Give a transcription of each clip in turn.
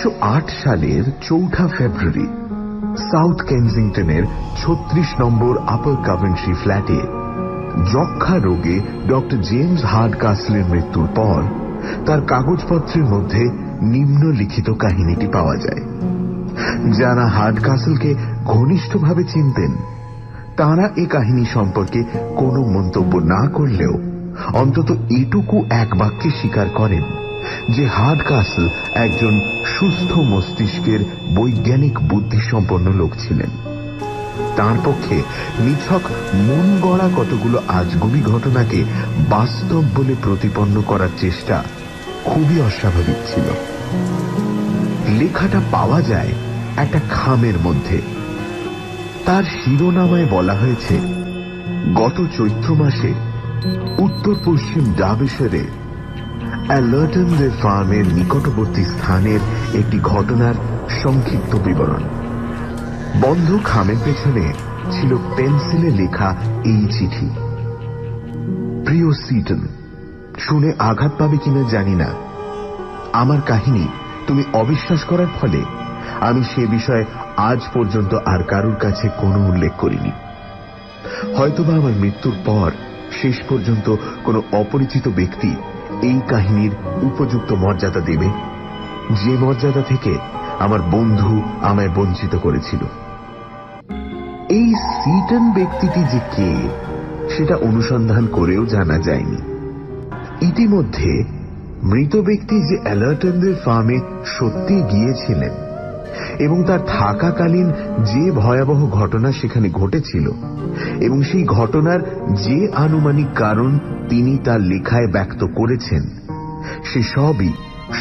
1908 সালের 4 ফেব্রুয়ারি সাউথ কেনজিংটনের 36 নম্বর আপার কভেন্ট্রি ফ্ল্যাটে যক্ষা রোগে ডক্টর জেমস হার্ডকাসলের মৃত্যুর পর তার কাগজপত্রের মধ্যে নিম্নলিখিত কাহিনীটি পাওয়া যায়। যারা হার্ডকাসলকে ঘনিষ্ঠভাবে চিনতেন তারা এই কাহিনী সম্পর্কে কোনো মন্তব্য না করলেও অন্তত এটুকু এক বাক্যে স্বীকার করেন যে হার্ডকাসল একজন সুস্থ মস্তিষ্কের বৈজ্ঞানিক বুদ্ধিসম্পন্ন লোক ছিলেন। তার পক্ষে নিছক মন গড়া কতগুলো আজগুবি ঘটনাকে বাস্তব বলে প্রতিপন্ন করার চেষ্টা খুবই অস্বাভাবিক ছিল। লেখাটা পাওয়া যায় একটা খামের মধ্যে। তার শিরোনামায় বলা হয়েছে, গত চৈত্র মাসে উত্তর পশ্চিম ডার্বিশায়ারে অ্যালার্টনদের ফার্মের নিকটবর্তী স্থানের একটি ঘটনার সংক্ষিপ্ত বিবরণ। বন্ধ খামের পেছনে ছিল পেন্সিলে লেখা এই চিঠি। প্রিয় সিটন, শুনে আঘাত পাবে কিনা জানি না। আমার কাহিনী তুমি অবিশ্বাস করার ফলে আমি সে বিষয়ে আজ পর্যন্ত আর কারুর কাছে কোনো উল্লেখ করিনি। হয়তোবা আমার মৃত্যুর পর শেষ পর্যন্ত কোনো অপরিচিত ব্যক্তি এই কাহিনীর উপযুক্ত মর্যাদা দেবে, যে মর্যাদা থেকে আমার বন্ধু আমায় বঞ্চিত করেছিল। এই সিটন ব্যক্তিটি যে কে সেটা অনুসন্ধান করেও জানা যায়নি। ইতিমধ্যে মৃত ব্যক্তি যে অ্যালার্টনদের ফার্মে সত্যি গিয়েছিলেন এবং তার থাকাকালীন যে ভয়াবহ ঘটনা সেখানে ঘটেছিল এবং সেই ঘটনার যে আনুমানিক কারণ তিনি তার লেখায় ব্যক্ত করেছেন সে সবই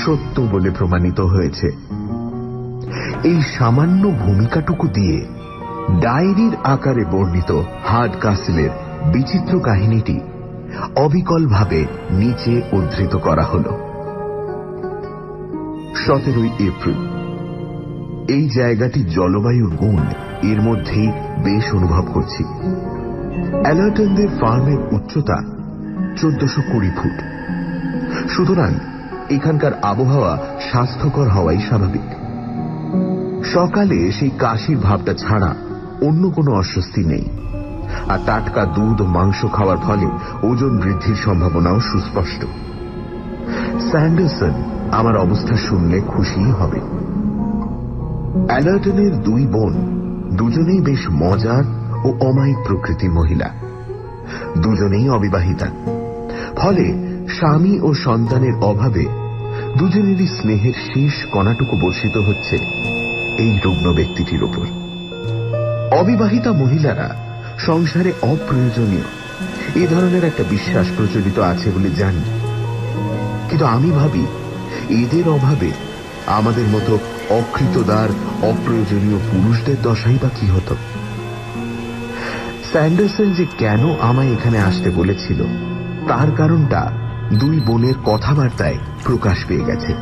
সত্য বলে প্রমাণিত হয়েছে। এই সামান্য ভূমিকাটুকু দিয়ে ডায়েরির আকারে বর্ণিত হার্ডকাসলের বিচিত্র কাহিনীটি অবিকলভাবে নিচে উদ্ধৃত করা হল। 17 এপ্রিল। এই জায়গাটির জলবায়ুর গুণ এর মধ্যেই বেশ অনুভব করছি। অ্যালার্টনদের ফার্মের উচ্চতা 1420 ফুট। সুতরাং এখানকার আবহাওয়া স্বাস্থ্যকর হওয়াই স্বাভাবিক। সকালে সেই কাশির ভাবটা ছাড়া অন্য কোনো অস্বস্তি নেই, আর টাটকা দুধ ও মাংস খাওয়ার ফলে ওজন বৃদ্ধির সম্ভাবনাও সুস্পষ্ট। স্যান্ডারসন আমার অবস্থা শুনলে খুশিই হবে। অ্যালার্টনের 2 বোন দুজনেই বেশ মজার ও অমায়িক প্রকৃতির মহিলা। দুজনেই অবিবাহিতা, ফলে স্বামী ও সন্তানের অভাবে দুজনেরই স্নেহের শেষ কণাটুকু বর্ষিত হচ্ছে এই রুগ্ন ব্যক্তিটির ওপর। অবিবাহিতা মহিলারা সংসারে অপ্রয়োজনীয় এই ধরনের একটা বিশ্বাস প্রচলিত আছে বলে জানি, কিন্তু আমি ভাবি এদের অভাবে আমাদের মতো অকৃতদার অপ্রয়োজনীয় পুরুষদের দশাই বা কি হতো। স্যান্ডারসন যে কেন আমায় এখানে আসতে বলেছিল তার কারণটা 2 বোনের কথাবার্তায় প্রকাশ পেয়ে গেছে।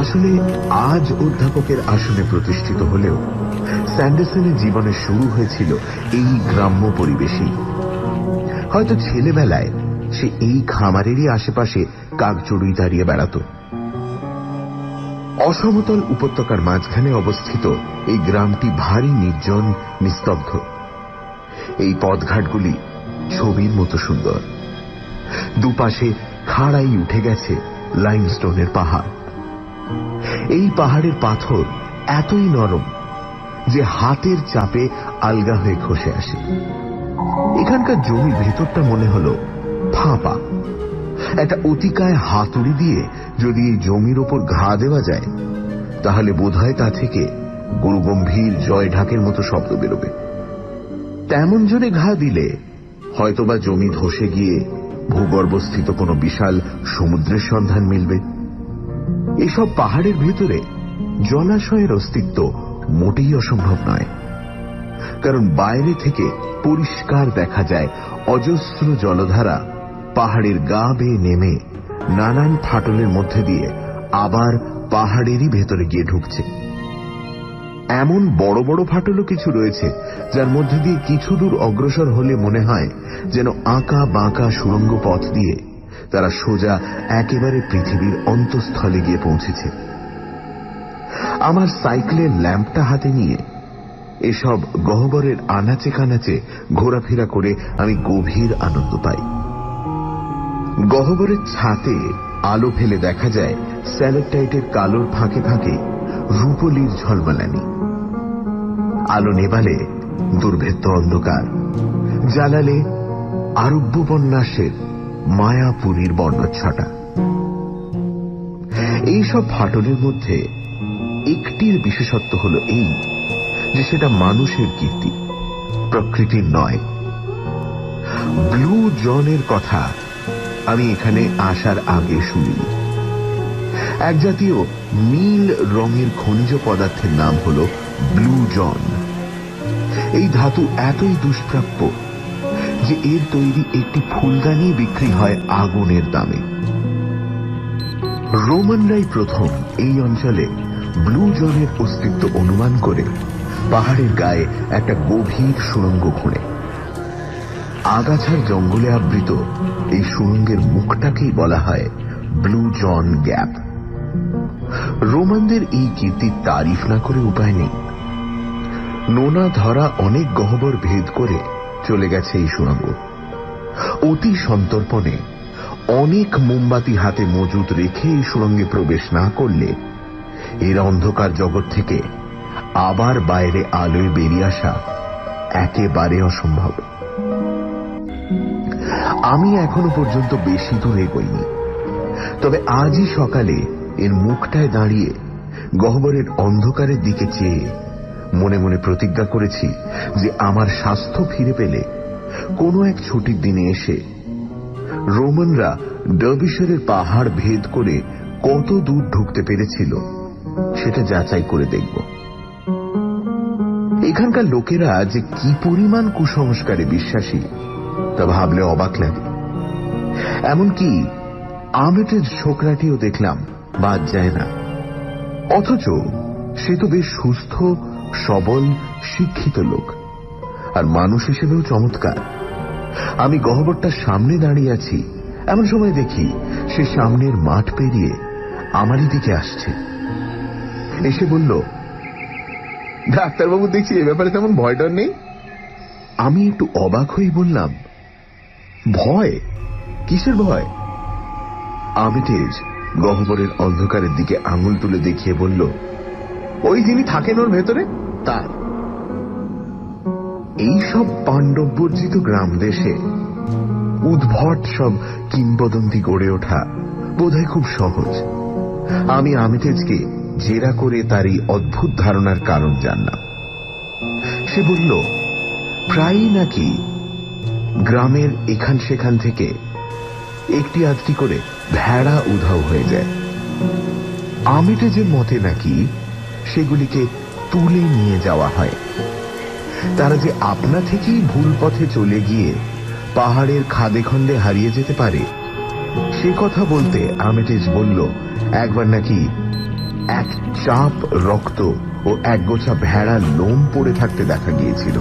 আসলে আজ অধ্যাপকের আসনে প্রতিষ্ঠিত হলেও স্যান্ডারসনের জীবনে শুরু হয়েছিল এই গ্রাম্য পরিবেশেই। হয়তো ছেলেবেলায় সে এই খামারেরই আশেপাশে কাকচড়ুই দাঁড়িয়ে বেড়াত। অসমতল উপত্যকার মাঝখানে অবস্থিত এই গ্রামটি ভারী নির্জন, নিস্তব্ধ। এই পথঘাটগুলি ছবির মতো সুন্দর। দুপাশে খাড়াই উঠে গেছে লাইমস্টোনের পাহাড়। এই পাহাড়ের পাথর এতই নরম যে হাতের চাপে আলগা হয়ে খসে আসে। এখানকার জমির ভেতরটা মনে হলো ফাঁপা। একটা অতিকায় হাতুড়ি দিয়ে যদি এই জমির ওপর ঘা দেওয়া যায় তাহলে বোধহয় তা থেকে গুরুগম্ভীর জয় ঢাকের মতো শব্দ বেরোবে। তেমন জোরে ঘা দিলে হয়তোবা জমি ধসে গিয়ে ভূগর্ভস্থিত কোনো বিশাল সমুদ্রের সন্ধান মিলবে। এসব পাহাড়ের ভেতরে জলাশয়ের অস্তিত্ব মোটেই অসম্ভব নয়, কারণ বাইরে থেকে পরিষ্কার দেখা যায় অজস্র জলধারা পাহাড়ের গা বেয়ে নেমে নানান ফাটলের মধ্যে দিয়ে আবার পাহাড়েরই ভেতরে গিয়ে ঢুকছে। এমন বড় বড় ফাটলও কিছু রয়েছে যার মধ্যে দিয়ে কিছু দূর অগ্রসর হলে মনে হয় যেন আঁকা বাঁকা সুড়ঙ্গ পথ দিয়ে তারা সোজা একেবারে পৃথিবীর অন্তঃস্থলে গিয়ে পৌঁছেছে। আমার সাইকেলের ল্যাম্পটা হাতে নিয়ে এসব গহ্বরের আনাচে কানাচে ঘোরাফেরা করে আমি গভীর আনন্দ পাই। গহ্বরের ছাতে আলো ফেলে দেখা যায় স্যালেকটাইটের কালোর ফাঁকে ফাঁকে রূপলির ঝলমলানি। আলো নেভালে দুর্ভেদ্য অন্ধকার, জ্বালালে আরব্যোপন্যাসের মায়াপুরীর বর্ণচ্ছটা। এইসব ফাটলের মধ্যে একটির বিশেষত্ব হল এই যে সেটা মানুষের কীর্তি, প্রকৃতির নয়। ব্লু জনের কথা আমি এখানে আসার আগে শুনিনি। এক জাতীয় নীল রঙের খনিজ পদার্থের নাম হল ব্লু জন। এই ধাতু এতই দুষ্প্রাপ্য যে এর তৈরি একটি ফুলদানি বিক্রি হয় আগুনের দামে। রোমানরাই প্রথম এই অঞ্চলে ব্লু জনের অস্তিত্ব অনুমান করে পাহাড়ের গায়ে একটা গভীর সুড়ঙ্গ খোঁড়ে। আগাছার জঙ্গলে আবৃত এই সুড়ঙ্গের মুখটাকেই বলা হয় ব্লু জন গ্যাপ। রোমানদের এই কীর্তির তারিফ না করে উপায় নেই। নোনা ধরা অনেক গহ্বর ভেদ করে চলে গেছে এই সুড়ঙ্গ। অতি সন্তর্পণে অনেক মোমবাতি হাতে মজুত রেখে এই সুড়ঙ্গে প্রবেশ না করলে এর অন্ধকার জগৎ থেকে আবার বাইরে আলোয় বেরিয়ে আসা একেবারে অসম্ভব। আমি এখনো পর্যন্ত বেশি দূর এগোইনি, তবে আজই সকালে এর মুখটায় দাঁড়িয়ে গহ্বরের অন্ধকারের দিকে চেয়ে মনে মনে প্রতিজ্ঞা করেছি যে আমার স্বাস্থ্য ফিরে পেলে কোনো এক ছুটির দিনে এসে রোমানরা ডার্বিশায়ারের পাহাড় ভেদ করে কত দূর ঢুকতে পেরেছিল সেটা যাচাই করে দেখব। এখানকার লোকেরা যে কি পরিমাণ কুসংস্কারে বিশ্বাসী তা ভাবলে অবাক লাগে। এমনকি আর্মিটেজ ছোকরাটিও দেখলাম বাদ যায় না, অথচ সে তো বেশ সুস্থ সবল শিক্ষিত লোক, আর মানুষ হিসেবেও চমৎকার। আমি গহ্বরটার সামনে দাঁড়িয়ে আছি, এমন সময় দেখি সে সামনের মাঠ পেরিয়ে আমারই দিকে আসছে। এসে বলল, ডাক্তারবাবু দেখছি এ ব্যাপারে তেমন ভয় ডর নেই। আমি একটু অবাক হয়ে বললাম, ভয়? কিসের ভয়? আর্মিটেজ গহ্বরের অন্ধকারের দিকে আঙুল তুলে দেখিয়ে বলল, ওই যিনি থাকেন ওর ভেতরে তার। এইসব পাণ্ডববর্জিত গ্রাম দেশে উদ্ভট সব কিংবদন্তি গড়ে ওঠা বোধহয় খুব সহজ। আমি আর্মিটেজকে জেরা করে তার এই অদ্ভুত ধারণার কারণ জানলাম। সে বলল, প্রায়ই নাকি গ্রামের এখান সেখান থেকে একটি আধটি করে ভেড়া উধাও হয়ে যায়। আর্মিটেজের মতে নাকি সেগুলিকে তুলে নিয়ে যাওয়া হয়। তারা যে আপনা থেকেই ভুল পথে চলে গিয়ে পাহাড়ের খাদে খন্দে হারিয়ে যেতে পারে সে কথা বলতে আর্মিটেজ বলল, একবার নাকি এক চাপ রক্ত ও একগোছা ভেড়া লোম পড়ে থাকতে দেখা গিয়েছিল।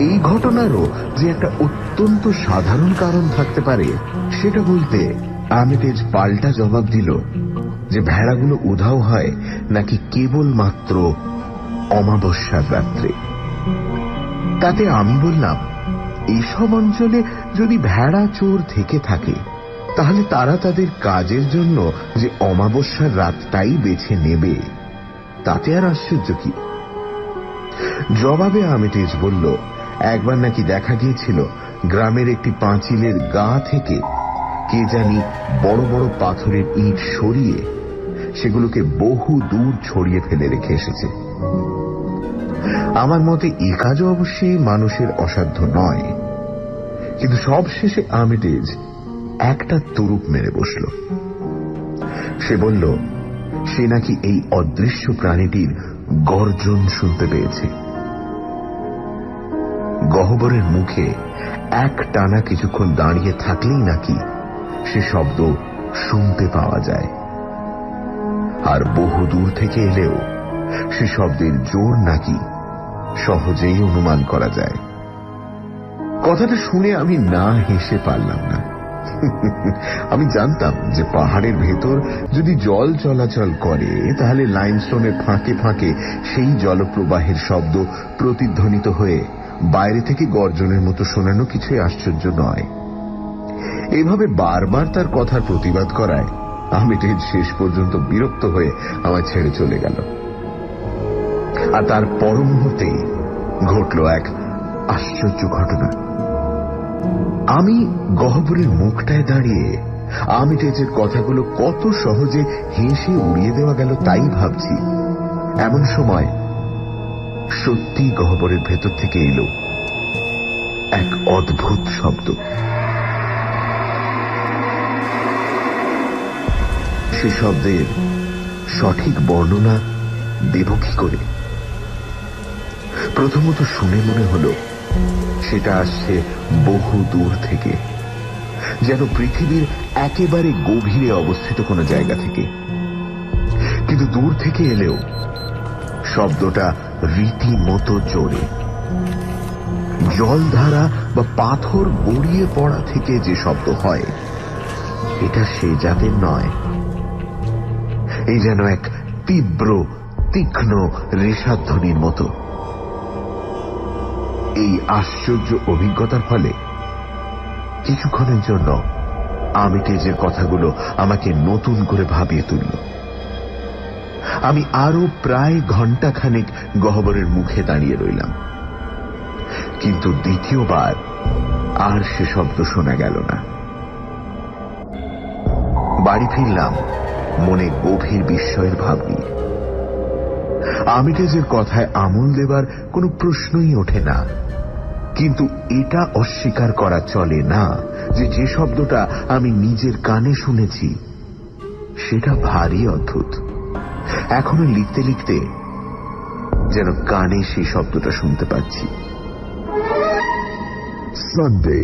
এই ঘটনারও যে একটা অত্যন্ত সাধারণ কারণ থাকতে পারে সেটা বলতে আর্মিটেজ পাল্টা জবাব দিল যে ভেড়াগুলো উধাও হয় নাকি কেবলমাত্র অমাবস্যার রাত্রে। তাতে আমি বললাম, এসব অঞ্চলে যদি ভেড়া চোর থেকে থাকে তাহলে তারা তাদের কাজের জন্য যে অমাবস্যার রাতটাই বেছে নেবে তাতে আর আশ্চর্য কি? জবাবে আর্মিটেজ বলল, একবার নাকি দেখা গিয়েছিল গ্রামের একটি পাঁচিলের গা থেকে কে জানি বড় বড় পাথরের ইট সরিয়ে সেগুলোকে বহু দূর ছড়িয়ে ফেলে রেখে এসেছে। আমার মতে এ কাজও অবশ্যই মানুষের অসাধ্য নয়, কিন্তু সবশেষে আর্মিটেজ একটা তুরুপ মেরে বসল। সে বলল, সে নাকি এই অদৃশ্য প্রাণীটির গর্জন শুনতে পেয়েছে। গহ্বরের মুখে এক টানা কিছুক্ষণ দাঁড়িয়ে থাকলেই নাকি সে শব্দ শুনতে পাওয়া যায়, আর বহু দূর থেকে এলেও সে শব্দের জোর নাকি সহজেই অনুমান করা যায়। কথাটা শুনে আমি না হেসে পারলাম না। আমি জানতাম যে পাহাড়ের ভেতর যদি জল চলাচল করে তাহলে লাইমস্টোনের ফাঁকে ফাঁকে সেই জলপ্রবাহের শব্দ প্রতিধ্বনিত হয়ে বাইরে থেকে গর্জনের মতো শোনানো কিছুই আশ্চর্য নয়। এভাবে বারবার তার কথার প্রতিবাদ করায় আর্মিটেজ শেষ পর্যন্ত বিরক্ত হয়ে আমায় ছেড়ে চলে গেল। আর তার পর মুহূর্তেই ঘটল এক আশ্চর্য ঘটনা। আমি গহ্বরের মুখটায় দাঁড়িয়ে আর্মিটেজের কথাগুলো কত সহজে হেসে উড়িয়ে দেওয়া গেল তাই ভাবছি। এমন সময় সত্যি গহ্বরের ভেতর থেকে এলো এক অদ্ভুত শব্দ। সে শব্দের সঠিক বর্ণনা দেব কি করে? প্রথমত শুনে মনে হলো সেটা আসছে বহু দূর থেকে, যেন পৃথিবীর একেবারে গভীরে অবস্থিত কোনো জায়গা থেকে। কিন্তু দূর থেকে এলেও শব্দটা রীতিমতো জোরে। জলধারা বা পাথর গড়িয়ে পড়া থেকে যে শব্দ হয় এটা সে জাতের নয়। এই যেন এক তীব্র তীক্ষ্ণ রেশাধ্বনির মতো। এই আশ্চর্য অভিজ্ঞতার ফলে কিছুক্ষণের জন্য আর্মিটেজের কথাগুলো আমাকে নতুন করে ভাবিয়ে তুলল। আমি আরো প্রায় ঘণ্টাখানেক গহ্বরের মুখে দাঁড়িয়ে রইলাম, কিন্তু দ্বিতীয়বার আর সে শব্দ শোনা গেল না। বাড়ি ফিরলাম মনে গভীর বিস্ময়ের ভাব নিয়ে। আর্মিটেজের কথায় আমল দেবার কোনো প্রশ্নই ওঠে না, কিন্তু এটা অস্বীকার করা চলে না যে যে শব্দটা আমি নিজের কানে শুনেছি সেটা ভারী অদ্ভুত। এখনো লিখতে লিখতে যেন কানে সেই শব্দটা শুনতে পাচ্ছি। সানডে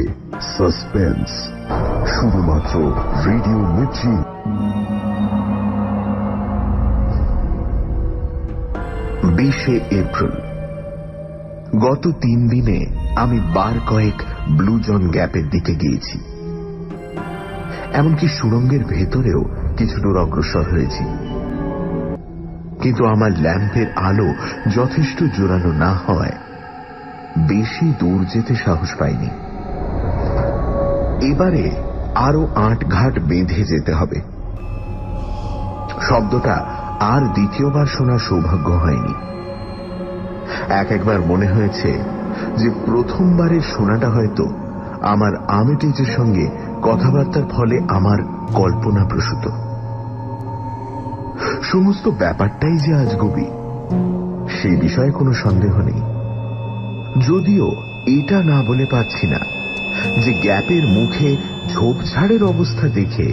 সাসপেন্স, শুধুমাত্র রেডিও মির্চি। 20 এপ্রিল। গত 3 দিনে আমি বার কয়েক ব্লু জন গ্যাপের দিকে গিয়েছি। এমনকি সুড়ঙ্গের ভেতরেও কিছু দূর অগ্রসর হয়েছি, কিন্তু আমার ল্যাম্পের আলো যথেষ্ট জোরালো না হয় বেশি দূর যেতে সাহস পাইনি। এবারে আরো 8 ঘাট বেঁধে যেতে হবে। শব্দটা আর দ্বিতীয়বার শোনার সৌভাগ্য হয়নি। একবার মনে হয়েছে যে প্রথমবারের শোনাটা হয়তো আমার আর্মিটেজের সঙ্গে কথাবার্তার ফলে আমার কল্পনা প্রসূত। সমস্ত ব্যাপারটাই যে আজগুবি সেই বিষয়ে কোনো সন্দেহ নেই। যদিও এটা না বলে পাচ্ছি না যে গ্যাপের মুখে ঝোপঝাড়ের অবস্থা দেখে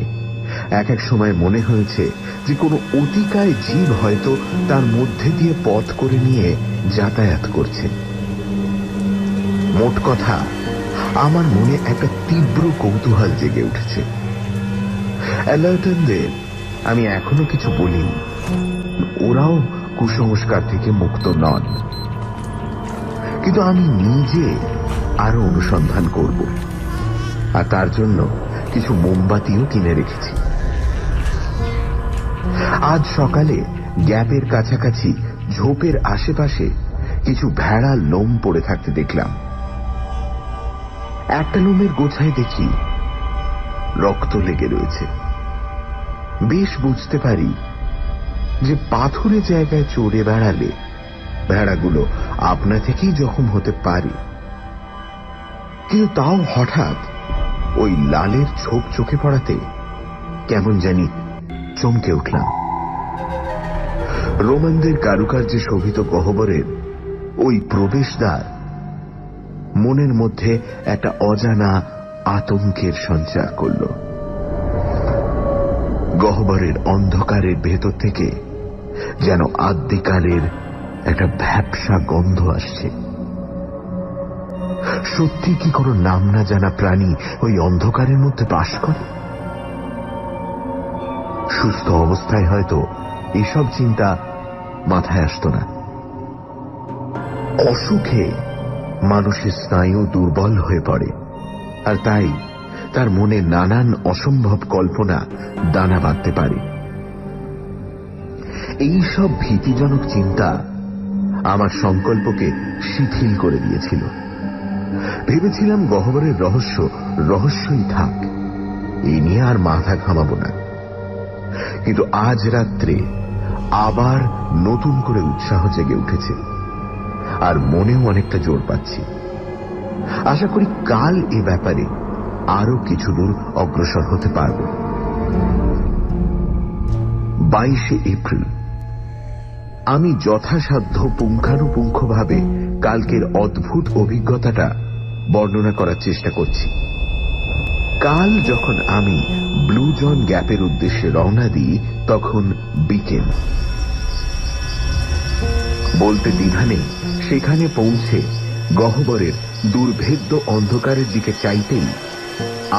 এক এক সময় মনে হয়েছে যে কোনো অতিকায় জীব হয়তো তার মধ্যে দিয়ে পথ করে নিয়ে যাতায়াত করছে। মোট কথা, আমার মনে একটা তীব্র কৌতূহল জেগে উঠেছে। অ্যালার্টনদের আমি এখনো কিছু বলিনি, ওরাও কুসংস্কার থেকে মুক্ত নন, কিন্তু আমি নিজে আরো অনুসন্ধান করব, আর তার জন্য কিছু মোমবাতিও কিনে রেখেছি। আজ সকালে গ্যাপের কাছাকাছি ঝোপের আশেপাশে কিছু ভেড়া লোম পড়ে থাকতে দেখলাম। একটা লোমের গোছায় দেখি রক্ত লেগে রয়েছে। বেশ বুঝতে পারি যে পাথুরে জায়গায় চড়ে বেড়ালে ভেড়াগুলো আপনা থেকেই জখম হতে পারে, কিন্তু তাও হঠাৎ ওই লালের ছোপ চোখে পড়াতে কেমন জানি চমকে উঠলাম। রোমানদের কারুকার্যে শোভিত গহ্বরের ওই প্রবেশদ্বার মনের মধ্যে একটা অজানা আতঙ্কের সঞ্চার করল। গহ্বরের অন্ধকারের ভেতর থেকে যেন আদ্যিকালের একটা ভ্যাপসা গন্ধ আসছে। সত্যি কি কোনো নাম না জানা প্রাণী ওই অন্ধকারের মধ্যে বাস করে? সুস্থ অবস্থায় হয়তো এসব চিন্তা মাথায় আসতো না। অসুখে মানুষের স্নায়ু দুর্বল হয়ে পড়ে, আর তাই তার মনে নানান অসম্ভব কল্পনা দানা বাঁধতে পারে। এই সব ভীতিজনক চিন্তা আমার সংকল্পকে শিথিল করে দিয়েছিল। ভেবেছিলাম গহ্বরের রহস্য রহস্যই থাক, এই নিয়ে আর মাথা ঘামাবো না। কিন্তু আজ রাত্রে আবার নতুন করে উৎসাহ জেগে উঠেছে, আর মনেও অনেকটা জোর পাচ্ছি। আশা করি কাল এ ব্যাপারে আরো কিছু দূর অগ্রসর হতে পারব। 22শে এপ্রিল। আমি যথাসাধ্য পুঙ্খানুপুঙ্খভাবে কালকের অদ্ভুত অভিজ্ঞতাটা বর্ণনা করার চেষ্টা করছি। কাল যখন আমি ব্লু জন গ্যাপের উদ্দেশ্যে রওনা দিই তখন বিকেল। বলতে দ্বিধা নেই, সেখানে পৌঁছে গহ্বরের দুর্ভেদ্য অন্ধকারের দিকে চাইতেই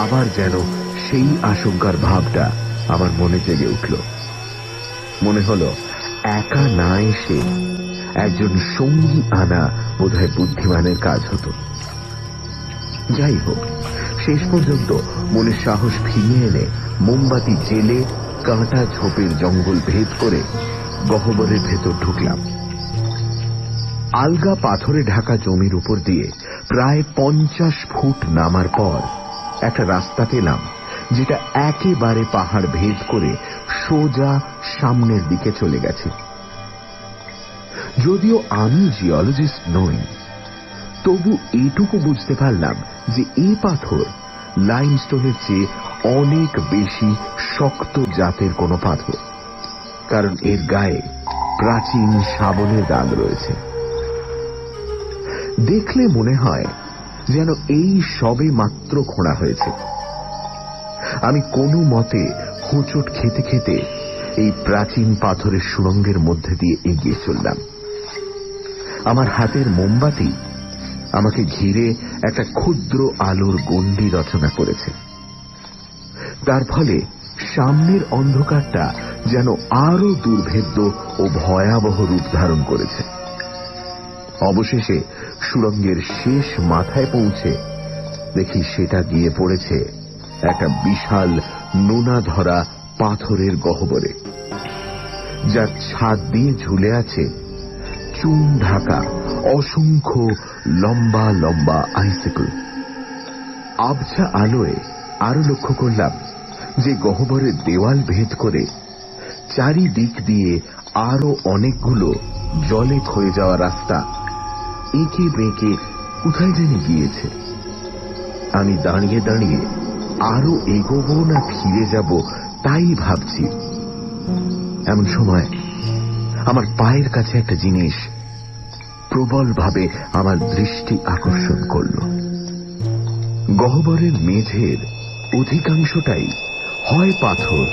আবার যেন সেই আশঙ্কার ভাবটা আমার মনে জেগে উঠল। মনে হলো একা না এসে একজন সঙ্গী আনা বোধহয় বুদ্ধিমানের কাজ হতো। যাই হোক, শেষ পর্যন্ত মনে সাহস ফিরিয়ে এনে মোমবাতি জেলে কাঁটা ঝোপের জঙ্গল ভেদ করে গহ্বরের ভেতর ঢুকলাম। আলগা পাথরে ঢাকা জমির উপর দিয়ে প্রায় 50 ফুট নামার পর একটা রাস্তা পেলাম, যেটা একেবারে পাহাড় ভেদ করে সোজা সামনের দিকে চলে গেছে। যদিও আমি জিওলজিস্ট নই, তবু এইটুকু বুঝতে পারলাম যে এই পাথর লাইমস্টোনের চেয়ে অনেক বেশি শক্ত জাতের কোনো পাথর, কারণ এর গায়ে প্রাচীন শাবলের দাগ রয়েছে। দেখলে মনে হয় যেন এই সবে মাত্র খোঁড়া হয়েছে। আমি কোনো মতে হোঁচট খেতে খেতে এই প্রাচীন পাথরের সুড়ঙ্গের মধ্যে দিয়ে এগিয়ে চললাম। আমার হাতের মোমবাতি আমাকে ঘিরে একটা ক্ষুদ্র আলোর গণ্ডি রচনা করেছে। তার ফলে সামনের অন্ধকারটা যেন আরো দুর্ভেদ্য ও ভয়াবহ রূপ ধারণ করেছে। অবশেষে সুড়ঙ্গের শেষ মাথায় পৌঁছে দেখি সেটা গিয়ে পড়েছে একটা বিশাল নোনা ধরা পাথরের গহ্বরে, যার ছাদ দিয়ে ঝুলে আছে চুন ঢাকা অসংখ্য লম্বা লম্বা আইসিকল। আবছা আলোয় আরো লক্ষ্য করলাম যে গহ্বরের দেওয়াল ভেদ করে চারিদিক দিয়ে আরো অনেকগুলো জলে ক্ষয়ে যাওয়া রাস্তা এঁকে বেঁকে কোথায় যেন গিয়েছে। আমি দাঁড়িয়ে দাঁড়িয়ে আরো এগোবো না ফিরে যাব তাই ভাবছি। এমন সময় আমার পায়ের কাছে একটা জিনিস প্রবলভাবে আমার দৃষ্টি আকর্ষণ করল। গহ্বরের মেঝের অধিকাংশটাই হয় পাথর,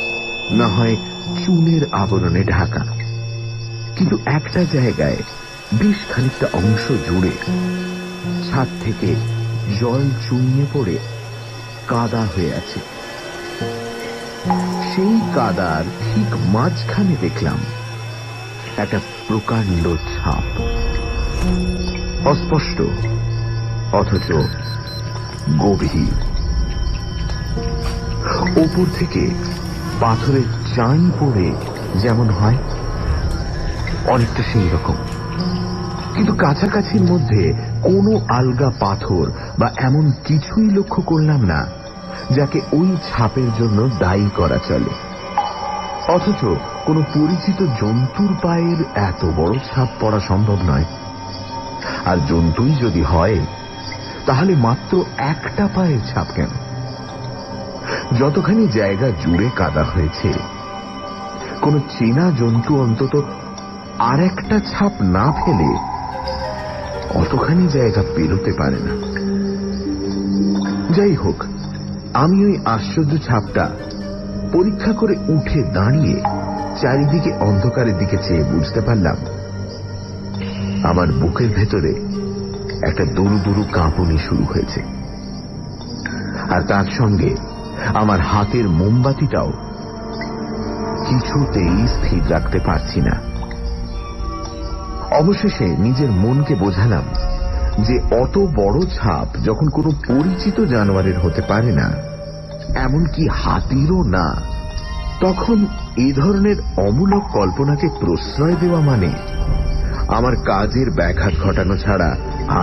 না হয় চুনের আবরণে ঢাকা, কিন্তু একটা জায়গায় বেশ খানিকটা অংশ জুড়ে ছাদ থেকে জল চুইয়ে পড়ে কাদা হয়ে আছে। সেই কাদার ঠিক মাঝখানে দেখলাম একটা প্রকাণ্ড ছাপ, অস্পষ্ট অথচ গভীর। ওপর থেকে পাথরের চাই পড়ে যেমন হয়, অনেকটা সেই রকম, কিন্তু কাছাকাছির মধ্যে কোনো আলগা পাথর বা এমন কিছুই লক্ষ্য করলাম না যাকে ওই ছাপের জন্য দায়ী করা চলে। অথচ কোনো পরিচিত জন্তুর পায়ের এত বড় ছাপ পড়া সম্ভব নয়। আর জন্তুই যদি হয় তাহলে মাত্র একটা পায়ের ছাপ কেন? যতখানি জায়গা জুড়ে কাদা হয়েছে, কোনো চেনা জন্তু অন্তত আর একটা ছাপ না ফেলে অতখানি জায়গা পেরোতে পারে না। যাই হোক, আমি ওই আশ্চর্য ছাপটা পরীক্ষা করে উঠে দাঁড়িয়ে চারিদিকে অন্ধকারের দিকে চেয়ে বুঝতে পারলাম আমার বুকের ভেতরে একটা দুরু দুরু কাঁপুনি শুরু হয়েছে, আর তার সঙ্গে আমার হাতের মোমবাতিটাও কিছুতেই স্থির রাখতে পারছি না। অবশেষে নিজের মনকে বোঝালাম যে অত বড় ছাপ যখন কোনো পরিচিত জানোয়ারের হতে পারে না, এমনকি হাতিরও না। তখন এই ধরনের অমূলক কল্পনাকে প্রশ্রয় দেওয়া মানে আমার কাজের ব্যাঘাত ঘটানো ছাড়া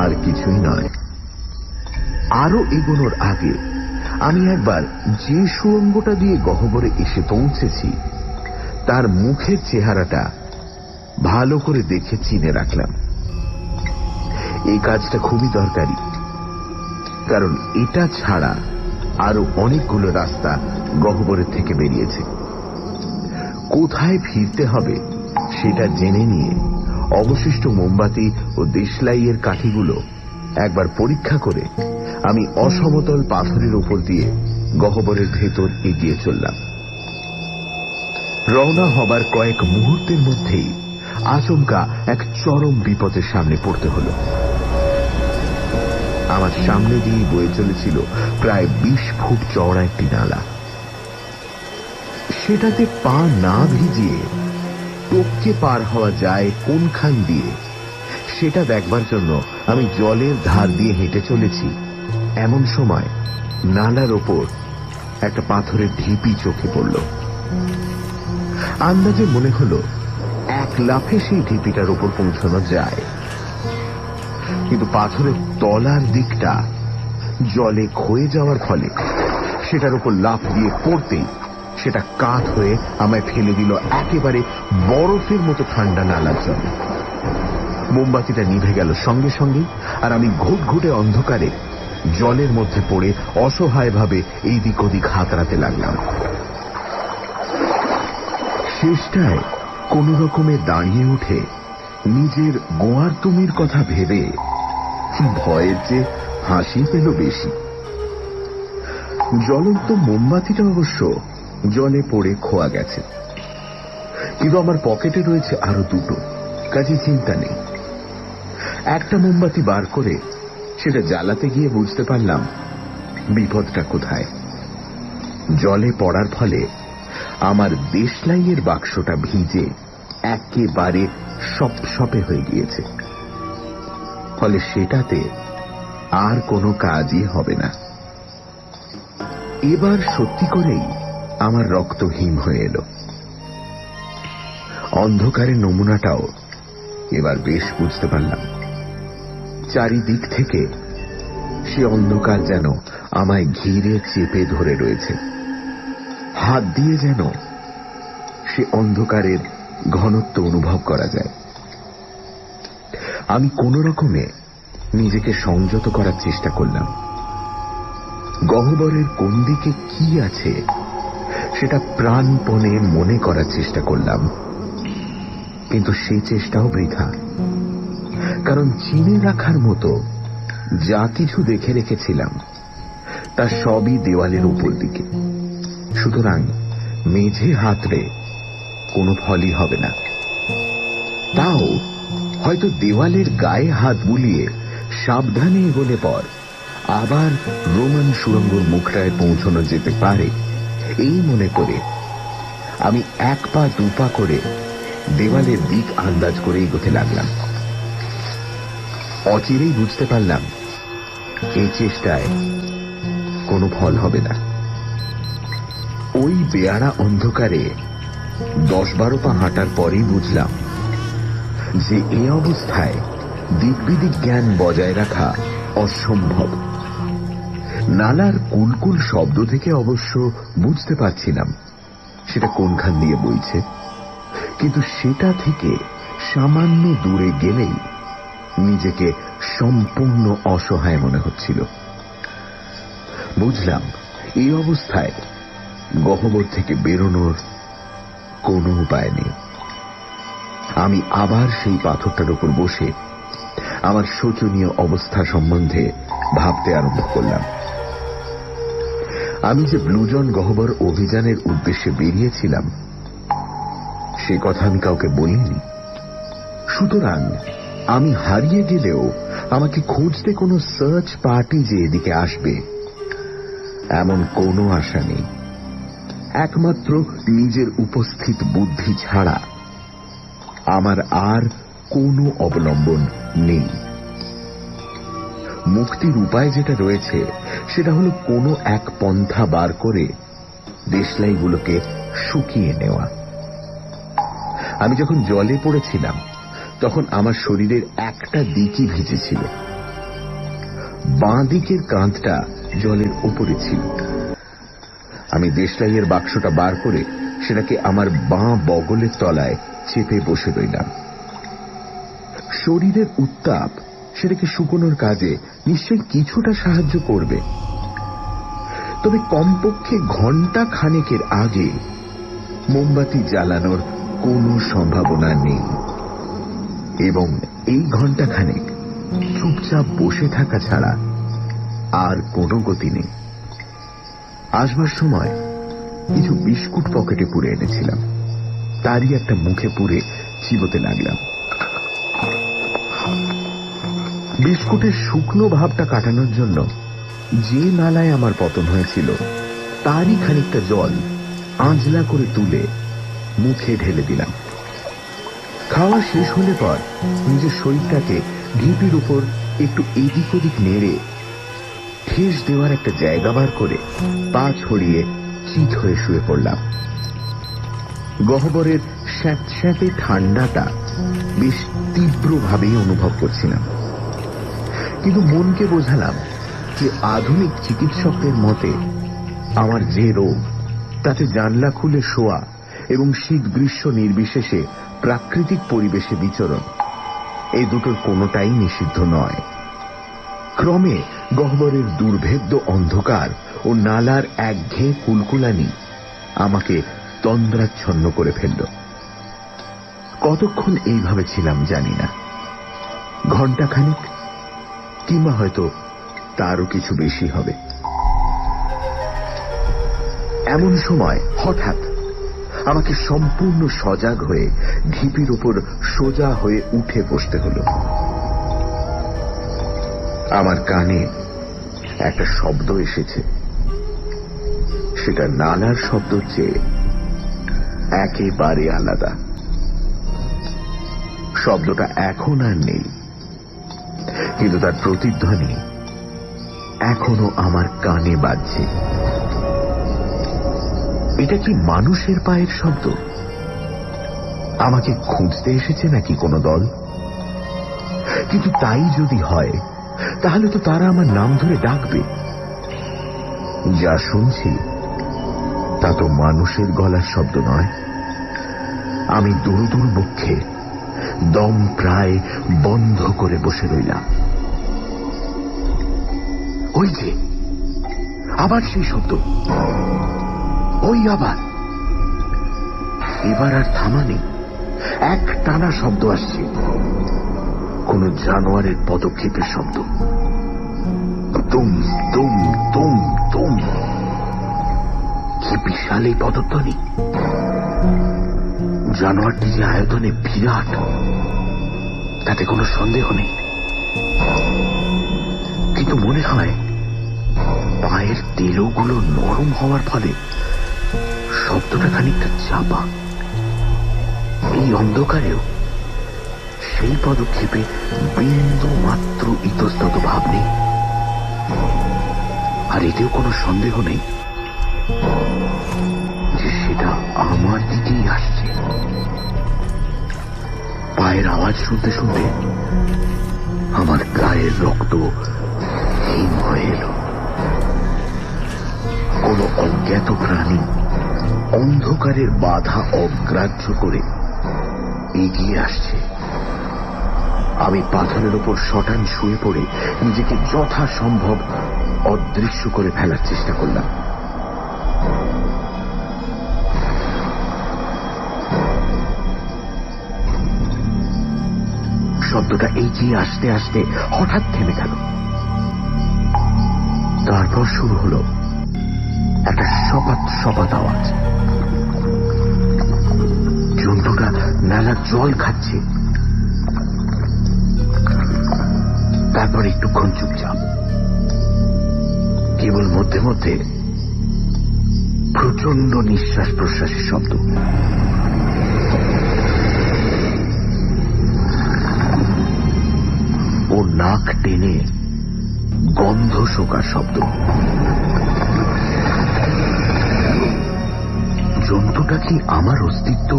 আর কিছুই নয়। আরো এগোনোর আগে আমি একবার যে সুড়ঙ্গটা দিয়ে গহ্বরে এসে পৌঁছেছি তার মুখের চেহারাটা ভালো করে দেখে চিনে রাখলাম। এই কাজটা খুবই দরকারি, কারণ এটা ছাড়া আরো অনেকগুলো রাস্তা গহ্বরের থেকে বেরিয়েছে। কোথায় ফিরতে হবে সেটা জেনে নিয়ে অবশিষ্ট মোমবাতি ও দেশলাইয়ের কাঠিগুলো একবার পরীক্ষা করে আমি অসমতল পাথরের উপর দিয়ে গহ্বরের ভেতর এগিয়ে চললাম। রওনা হবার কয়েক মুহূর্তের মধ্যেই আচমকা এক চরম বিপদের সামনে পড়তে হলো। আমার সামনে দিয়ে বয়ে চলেছিল প্রায় 20 ফুট চওড়া একটি নালা। সেটাতে পা না ভিজিয়ে টপকে পার হওয়া যায় কোনখান দিয়ে সেটা দেখবার জন্য আমি জলের ধার দিয়ে হেঁটে চলেছি। এমন সময় নালার ওপর একটা পাথরের ঢিপি চোখে পড়ল। আন্দাজে মনে হলো এক লাফে সেই ঢিপিটার ওপর পৌঁছানো যায়, কিন্তু পাথরের তলার দিকটা জলে ক্ষয়ে যাওয়ার ফলে সেটার উপর লাফ দিয়ে পড়তেই সেটা কাত হয়ে আমায় ফেলে দিল একেবারে বরফের মতো ঠান্ডা নালার জলে। মোমবাতিটা নিভে গেল সঙ্গে সঙ্গেই, আর আমি ঘুটঘুটে অন্ধকারে জলের মধ্যে পড়ে অসহায়ভাবে এইদিক ওদিক হাতড়াতে লাগলাম। শেষটায় কোন রকমে দাঁড়িয়ে উঠে নিজের গোয়ার তুমির কথা ভেবে ভয়ের চেয়ে হাসি পেল বেশি। জ্বলন্ত মোমবাতিটা অবশ্য জলে পড়ে খোয়া গেছে, কিন্তু আমার পকেটে রয়েছে আরো দুটো, কাজে চিন্তা নেই। একটা মোমবাতি বার করে সেটা জ্বালাতে গিয়ে বুঝতে পারলাম বিপদটা কোথায়। জলে পড়ার ফলে আমার দেশলাইয়ের বাক্সটা ভিজে একেবারে সপসপে হয়ে গিয়েছে, ফলে সেটাতে আর কোনো কাজই হবে না। এবার সত্যি করেই আমার রক্ত হিম হয়ে এলো। অন্ধকারের নমুনাটাও এবার বেশ বুঝতে পারলাম। চারিদিক থেকে সে অন্ধকার যেন আমায় ঘিরে চেপে ধরে রয়েছে। হাত দিয়ে যেন সে অন্ধকারের ঘনত্ব অনুভব করা যায়। আমি কোন রকমে নিজেকে সংযত করার চেষ্টা করলাম। গহ্বরের কোন দিকে কি আছে সেটা প্রাণপণে মনে করার চেষ্টা করলাম, কিন্তু সেই চেষ্টাও বৃথা। কারণ চিনে রাখার মতো যা কিছু দেখে রেখেছিলাম তা সবই দেওয়ালের উপর দিকে, সুতরাং মেঝে হাতড়ে কোনো ফলই হবে না। তাও হয়তো দেওয়ালের গায়ে হাত বুলিয়ে সাবধানে এগোলে পর আবার রোমান সুড়ঙ্গর মুখটায় পৌঁছানো যেতে পারে, এই মনে করে আমি এক পা দুপা করে দেওয়ালের দিক আন্দাজ করে এগোতে লাগলাম। অচিরেই বুঝতে পারলাম এই চেষ্টায় কোনো ফল হবে না। ওই বেয়াড়া অন্ধকারে 10-12 পা হাঁটার পরেই বুঝলাম যে এই অবস্থায় দিকবিদিক জ্ঞান বজায় রাখা অসম্ভব। নালার কুলকুল শব্দ থেকে অবশ্য বুঝতে পারছিলাম সেটা কোনখান দিয়ে বইছে, কিন্তু সেটা থেকে সামান্য দূরে গেলেই নিজেকে সম্পূর্ণ অসহায় মনে হচ্ছিল। বুঝলাম এই অবস্থায় গহ্বর থেকে বেরোনোর কোনো উপায় নেই। আমি আবার সেই পাথরটার উপর বসে আমার শোচনীয় অবস্থা সম্বন্ধে ভাবতে আরম্ভ করলাম। আমি যে ব্লুজন গহ্বর অভিযানের উদ্দেশ্যে বেরিয়েছিলাম সে কথা আমি কাউকে বলিনি, সুতরাং আমি হারিয়ে গেলেও আমাকে খুঁজতে কোনো সার্চ পার্টি যে এদিকে আসবে এমন কোনো আশা নেই। একমাত্র নিজের উপস্থিত বুদ্ধি ছাড়া আমার আর কোনো অবলম্বন নেই। মুক্তির উপায় যেটা রয়েছে সেটা হলো কোনো এক পন্থা বার করে দেশলাইগুলোকে শুকিয়ে নেওয়া। আমি যখন জলে পড়েছিলাম তখন আমার শরীরের একটা দিকই ভিজেছিল, বাঁ দিকের কাঁধটা জলের উপরে ছিল। আমি দেশলাইয়ের বাক্সটা বার করে সেটাকে আমার বাঁ বগলের তলায় চেপে বসে রইলাম। শরীরের উত্তাপ সেটাকে শুকোনোর কাজে নিশ্চয়ই কিছুটা সাহায্য করবে, তবে কমপক্ষে ঘন্টা খানেকের আগে মোমবাতি জ্বালানোর কোনো সম্ভাবনা নেই, এবং এই ঘন্টা খানেক চুপচাপ বসে থাকা ছাড়া আর কোনো গতি নেই। আসবার সময় কিছু বিস্কুট পকেটে পুরে এনেছিলাম, তারই একটা মুখে পুরে চিবোতে লাগলাম। বিস্কুটের শুকনো ভাবটা কাটানোর জন্য যে নালায় আমার পতন হয়েছিল তারই খানিকটা জল আঁজলা করে তুলে মুখে ঢেলে দিলাম। খাওয়া শেষ হলে পর নিজের শরীরটাকে ঢিপির উপর একটু এদিক ওদিক নেড়ে ঠেস দেওয়ার একটা জায়গা বার করে পা ছড়িয়ে চিত হয়ে শুয়ে পড়লাম। গহ্বরের স্যাঁতস্যাঁতে ঠান্ডাটা বেশ তীব্রভাবেই অনুভব করছিলাম, কিন্তু মনকে বোঝালাম যে আধুনিক চিকিৎসকদের মতে আমার যে রোগ তাতে জানলা খুলে শোয়া এবং শীত গ্রীষ্ম নির্বিশেষে প্রাকৃতিক পরিবেশে বিচরণ, এই দুটোর কোনোটাই নিষিদ্ধ নয়। ক্রমে গহ্বরের দুর্ভেদ্য অন্ধকার ও নালার একঘেয়ে কুলকুলানি আমাকে তন্দ্রাচ্ছন্ন করে ফেলল। কতক্ষণ এইভাবে ছিলাম জানি না, ঘণ্টাখানেক কিংবা হয়তো তারও কিছু বেশি হবে। এমন সময় হঠাৎ আমাকে সম্পূর্ণ সজাগ হয়ে ঢিপির উপর সোজা হয়ে উঠে বসতে হলো। আমার কানে একটা শব্দ এসেছে, সেটা নালার শব্দের চেয়ে একেবারে আলাদা। শব্দটা এখন আর নেই, কিন্তু তার প্রতিধ্বনি এখনো আমার কানে বাজছে। এটা কি মানুষের পায়ের শব্দ? আমাকে খুঁজতে এসেছে নাকি কোনো দল? কিন্তু তাই যদি হয় তাহলে তো তারা আমার নাম ধরে ডাকবে। যা শুনছি তা তো মানুষের গলার শব্দ নয়। আমি দুরুদুরু বক্ষে দম প্রায় বন্ধ করে বসে রইলাম। ওই যে আবার সেই শব্দ, ওই আবার। এবার আর থামা নেই, এক টানা শব্দ আসছে, কোন জানোয়ারের পদক্ষেপের শব্দ। তুম তুম তুম তুম। কি বিশাল এই পদধ্বনি! জানোয়ারটি যে আয়তনে বিরাট তাতে কোনো সন্দেহ নেই, কিন্তু মনে হয় পায়ের তেলোগুলো নরম হওয়ার ফলে শব্দটা খানিকটা চাপা। এই অন্ধকারেও সেই পদক্ষেপে বিন্দু মাত্র ইতস্তত ভাব নেই, আর এতেও কোনো সন্দেহ নেই যে সেটা আমার দিকেই আসছে। পায়ের আওয়াজ শুনতে শুনতে আমার গায়ের রক্ত হিম হয়ে এলো। কোন অজ্ঞাত প্রাণী অন্ধকারের বাধা অগ্রাহ্য করে এগিয়ে আসছে। আমি পাথরের উপর শটান শুয়ে পড়ে নিজেকে যথাসম্ভব অদৃশ্য করে ফেলার চেষ্টা করলাম। শব্দটা এগিয়ে আসতে আসতে হঠাৎ থেমে গেল। তারপর শুরু হলো একটা সপাত সপাত আওয়াজ। জন্তুটা নালার জল খাচ্ছে। তারপর একটুক্ষণ চুপচাপ, কেবল মধ্যে মধ্যে প্রচন্ড নিঃশ্বাস প্রশ্বাসের শব্দ। ও নাক টেনে গন্ধ শোকার শব্দ। জন্তুটা কি আমার অস্তিত্ব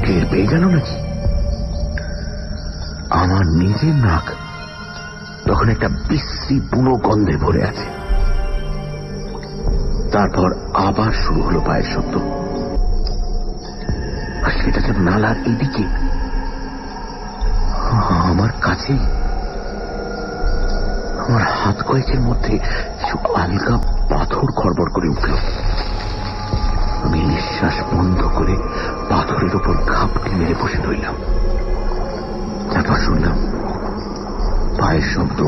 টের পেয়ে গেল নাকি? আমার নিজের নাক তখন একটা বিশ্রী বুনো গন্ধে ভরে আছে। তারপর আবার শুরু হলো পায়ের শব্দ। সেটা তো নালার এদিকে, আমার কাছেই। আমার হাত কয়েকের মধ্যে কিছু আলগা পাথর খড়বড় করে উঠল। আমি নিঃশ্বাস বন্ধ করে পাথরের উপর ঘাপটি মেরে বসে রইলাম। তারপর শুনলাম পায়ের শব্দ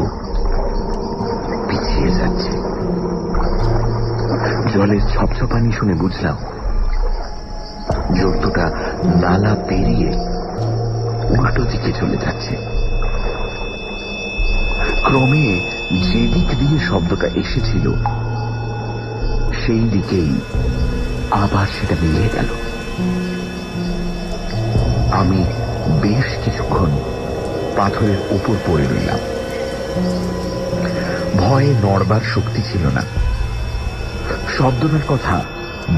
পিছিয়ে যাচ্ছে। জলের ছপছপানি শুনে বুঝলাম জন্তুটা নালা পেরিয়ে উল্টো দিকে চলে যাচ্ছে। ক্রমে যেদিক দিয়ে শব্দটা এসেছিল সেই দিকেই আবার সেটা মিলিয়ে গেল। আমি বেশ কিছুক্ষণ পাথরের উপর পড়ে রইলাম। ভয়ে নড়বার শক্তি ছিল না। শব্দটার কথা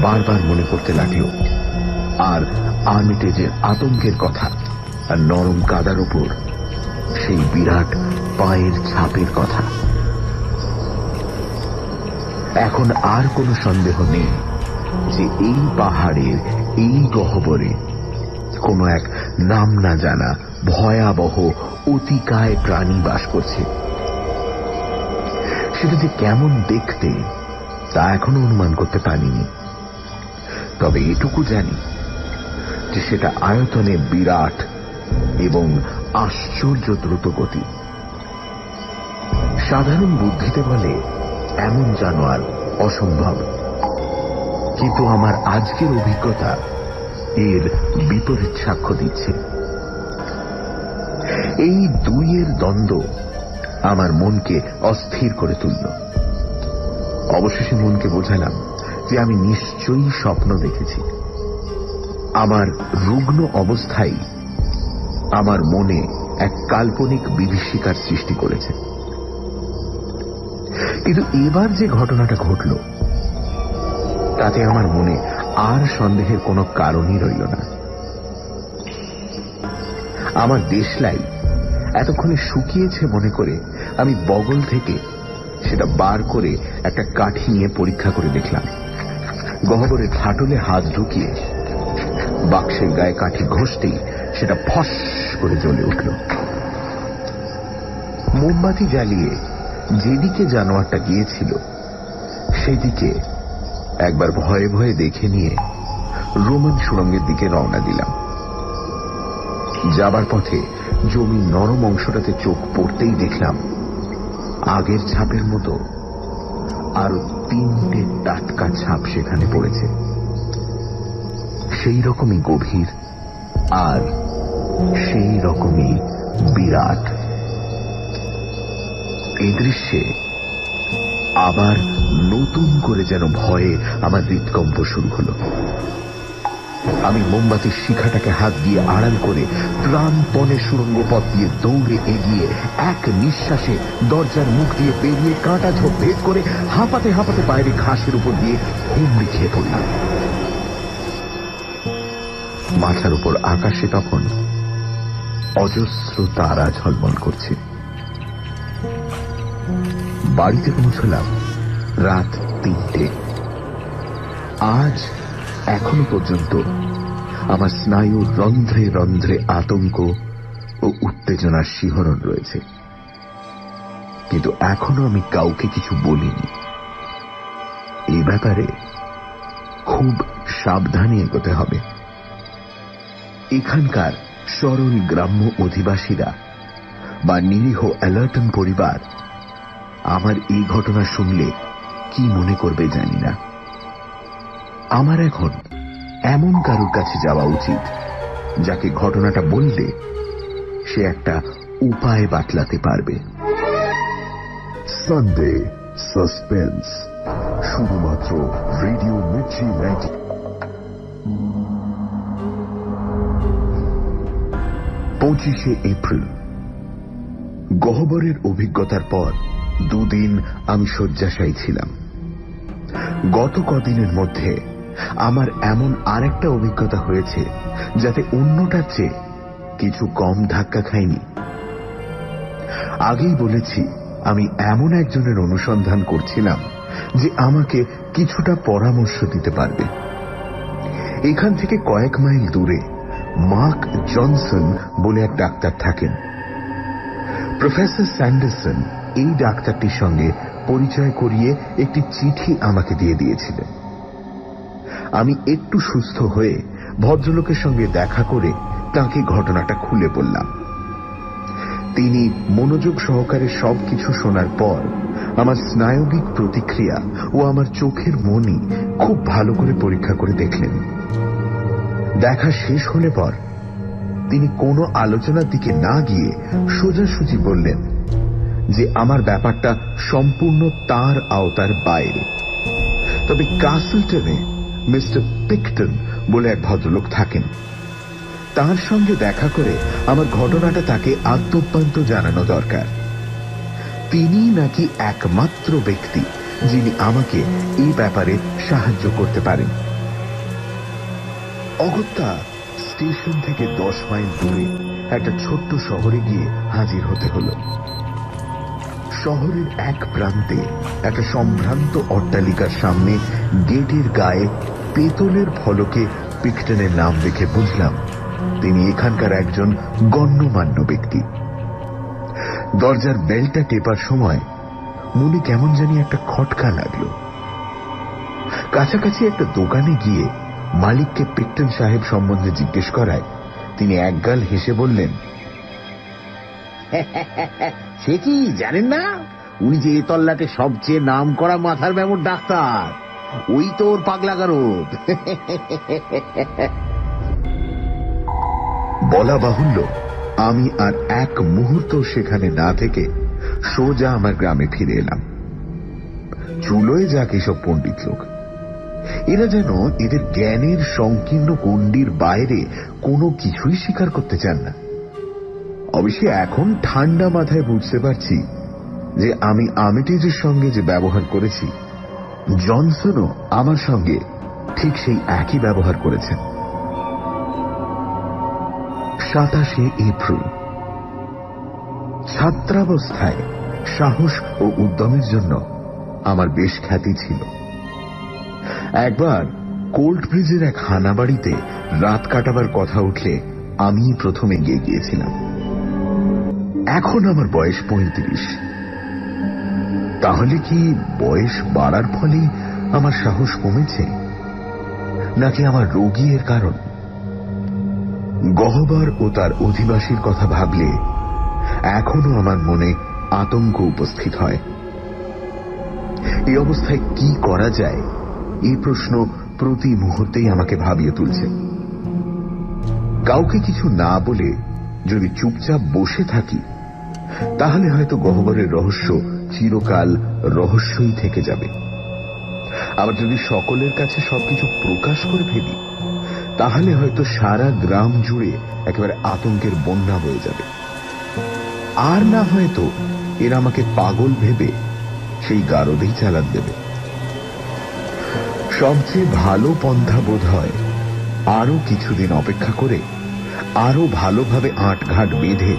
বারবার মনে করতে লাগলো, আর আর্মিটেজের আতঙ্কের কথা, আর নরম কাদার উপর সেই বিরাট পায়ের ছাপের কথা। এখন আর কোনো সন্দেহ নেই যে এই পাহাড়ের এই গহ্বরে কোনো এক নাম না জানা ভয়াবহ অতিকায় প্রাণী বাস করছে। সেটা যে কেমন দেখতে তা এখনো অনুমান করতে পারিনি, তবে এটুকু জানি যে সেটা আয়তনে বিরাট এবং আশ্চর্য দ্রুত গতি। সাধারণ বুদ্ধিতে বলে এমন জানোয়ার অসম্ভব, কিন্তু আমার আজকের অভিজ্ঞতা এর বিপরীত সাক্ষ্য দিচ্ছে। এই দুইয়ের দ্বন্দ্ব আমার মনকে অস্থির করে তুলল। অবশেষে মনকে বোঝালাম যে আমি নিশ্চয়ই স্বপ্ন দেখেছি। আমার রুগ্ন অবস্থায় আমার মনে এক কাল্পনিক বিভীষিকার সৃষ্টি করেছে। কিন্তু এবার যে ঘটনাটা ঘটল তাতে আমার মনে আর সন্দেহের কোনো কারণই রইল না। আমার দেশলাই এতক্ষণে শুকিয়েছে মনে করে আমি বগল থেকে সেটা বার করে একটা কাঠি নিয়ে পরীক্ষা করে দেখলাম। গহ্বরের ফাটলে হাত ঢুকিয়ে বাক্সের গায়ে কাঠি ঘষতেই সেটা ফস করে জ্বলে উঠল। মোমবাতি জ্বালিয়ে যেদিকে জানোয়ারটা গিয়েছিল সেদিকে একবার ভয়ে ভয়ে দেখে নিয়ে রোমান সুড়ঙ্গের দিকে রওনা দিলাম। যাবার পথে জমির নরম অংশটাতে চোখ পড়তেই দেখলাম আগের ছাপের মতো আরো 3টে টাটকা ছাপ সেখানে পড়েছে, সেই রকমই গভীর আর সেই রকমই বিরাট। এই দৃশ্যে আবার নতুন করে যেন ভয়ে আমার হৃদকম্প শুরু হলো। আমি মোমবাতির শিখাটাকে হাত দিয়ে আড়াল করে প্রাণপণে সুড়ঙ্গ পথ দিয়ে দৌড়ে এগিয়ে এক নিঃশ্বাসে দরজার মুখ দিয়ে পেরিয়ে কাঁটা ঝোপ ভেদ করে হাঁপাতে হাঁপাতে বাইরে ঘাসের উপর দিয়ে হুমড়ি খেয়ে পড়লাম। মাথার উপর আকাশে তখন অজস্র তারা ঝলমল করছে। বাড়িতে পৌঁছলাম রাত 3টে। আজ এখনো পর্যন্ত আমার স্নায়ুর রন্ধ্রে রন্ধ্রে আতঙ্ক ও উত্তেজনার শিহরণ রয়েছে, কিন্তু এখনো আমি কাউকে কিছু বলিনি। এই ব্যাপারে খুব সাবধানে এগোতে হবে। এখানকার সরল গ্রাম্য অধিবাসীরা বা নিরীহ অ্যালার্টন পরিবার আমার এই ঘটনা শুনলে কি মনে করবে জানি না। আমার এখন এমন কারোর কাছে যাওয়া উচিত যাকে ঘটনাটা বললে সে একটা উপায় বাতলাতে পারবে। সানডে সাসপেন্স, শুধুমাত্র রেডিও মির্চি 90। 25শে এপ্রিল গহ্বরের অভিজ্ঞতার পর দুদিন আমি শয্যাশায়ী ছিলাম। গত কদিনের মধ্যে আমার এমন আরেকটা অভিজ্ঞতা হয়েছে যাতে অন্যটার চেয়ে কিছু কম ধাক্কা খাইনি। আগেই বলেছি, আমি এমন একজনের অনুসন্ধান করছিলাম যে আমাকে কিছুটা পরামর্শ দিতে পারবে। এখান থেকে কয়েক মাইল দূরে মার্ক জনসন বলে এক ডাক্তার থাকেন। প্রফেসর স্যান্ডারসন এই ডাক্তারটির সঙ্গে পরিচয় করিয়ে একটি চিঠি আমাকে দিয়ে দিয়েছিলেন। আমি একটু সুস্থ হয়ে ভদ্রলোকের সঙ্গে দেখা করে তাঁকে ঘটনাটা খুলে বললাম। তিনি মনোযোগ সহকারে সবকিছু শোনার পর আমার স্নায়বিক প্রতিক্রিয়া ও আমার চোখের মনি খুব ভালো করে পরীক্ষা করে দেখলেন। দেখা শেষ হলে পর তিনি কোনো আলোচনার দিকে না গিয়ে সোজাসুজি বললেন যে আমার ব্যাপারটা সম্পূর্ণ তার আওতার বাইরে। তবে কাসলটনে মিস্টার পিকটন বলে এক ভদ্রলোক থাকেন, তার সঙ্গে দেখা করে আমার ঘটনাটা তাকে আদ্যোপান্ত জানানো দরকার। তিনি নাকি একমাত্র ব্যক্তি যিনি আমাকে এই ব্যাপারে সাহায্য করতে পারেন। অগত্যা স্টেশন থেকে 10 মাইল দূরে একটা ছোট্ট শহরে গিয়ে হাজির হতে হলো। শহরের এক প্রান্তে একটা সম্ভ্রান্ত অট্টালিকার সামনে গেটের গায়ে পেতলের ফলকে পিকটনের নাম দেখে বুঝলাম তিনি এখানকার একজন গণ্যমান্য ব্যক্তি। দরজার বেলটা টেপার সময় মনে কেমন জানি একটা খটকা লাগলো। কাছাকাছি একটা দোকানে গিয়ে মালিককে পিকটন সাহেব সম্বন্ধে জিজ্ঞেস করায় তিনি একগাল হেসে বললেন, সে কি জানেন না, উনি যে এ তল্লাটে সবচেয়ে নাম করা মাথার ব্যামোর ডাক্তার, ওই তো ওর পাগলা গারদ। বলা বাহুল্য, আমি আর এক মুহূর্ত সেখানে না থেকে সোজা আমার গ্রামে ফিরে এলাম। চুলোয় যাক এসব পণ্ডিত লোক, এরা যেন এদের জ্ঞানের সংকীর্ণ গণ্ডির বাইরে কোনো কিছুই স্বীকার করতে চান না। অবশ্যই এখন ঠান্ডা মাথায় বুঝতে পারছি যে আমি আর্মিটেজের সঙ্গে যে ব্যবহার করেছি, জনসনও আমার সঙ্গে ঠিক সেই একই ব্যবহার করেছেন। 27শে এপ্রিল। ছাত্রাবস্থায় সাহস ও উদ্যমের জন্য আমার বেশ খ্যাতি ছিল। একবার কোল্ড ব্রিজের এক হানাবাড়িতে রাত কাটাবার কথা উঠলে আমি প্রথম এগিয়ে গিয়েছিলাম। এখন আমার বয়স 35। তাহলে কি বয়স বাড়ার ফলে আমার সাহস কমেছে, নাকি আমার রোগী এর কারণ? গহ্বর ও তার অধিবাসীর কথা ভাবলে এখনো আমার মনে আতঙ্ক উপস্থিত হয়। এই অবস্থায় কি করা যায়, এই প্রশ্ন প্রতি মুহূর্তেই আমাকে ভাবিয়ে তুলছে। কাউকে কিছু না বলে যদি চুপচাপ বসে থাকি, তাহলে হয়তো গহ্বরের রহস্য চিরকাল রহস্যই থেকে যাবে। আবার যদি সকলের কাছে সবকিছু প্রকাশ করে ফেলি, তাহলে হয়তো সারা গ্রাম জুড়ে একেবারে আতঙ্কের বন্যা বয়ে যাবে। আর না হয়তো এরা আমাকে পাগল ভেবে সেই গারদেই চালান দেবে। সবচেয়ে ভালো পন্থা বোধ হয় আরো কিছুদিন অপেক্ষা করে আরো ভালোভাবে আঁটঘাট বেঁধে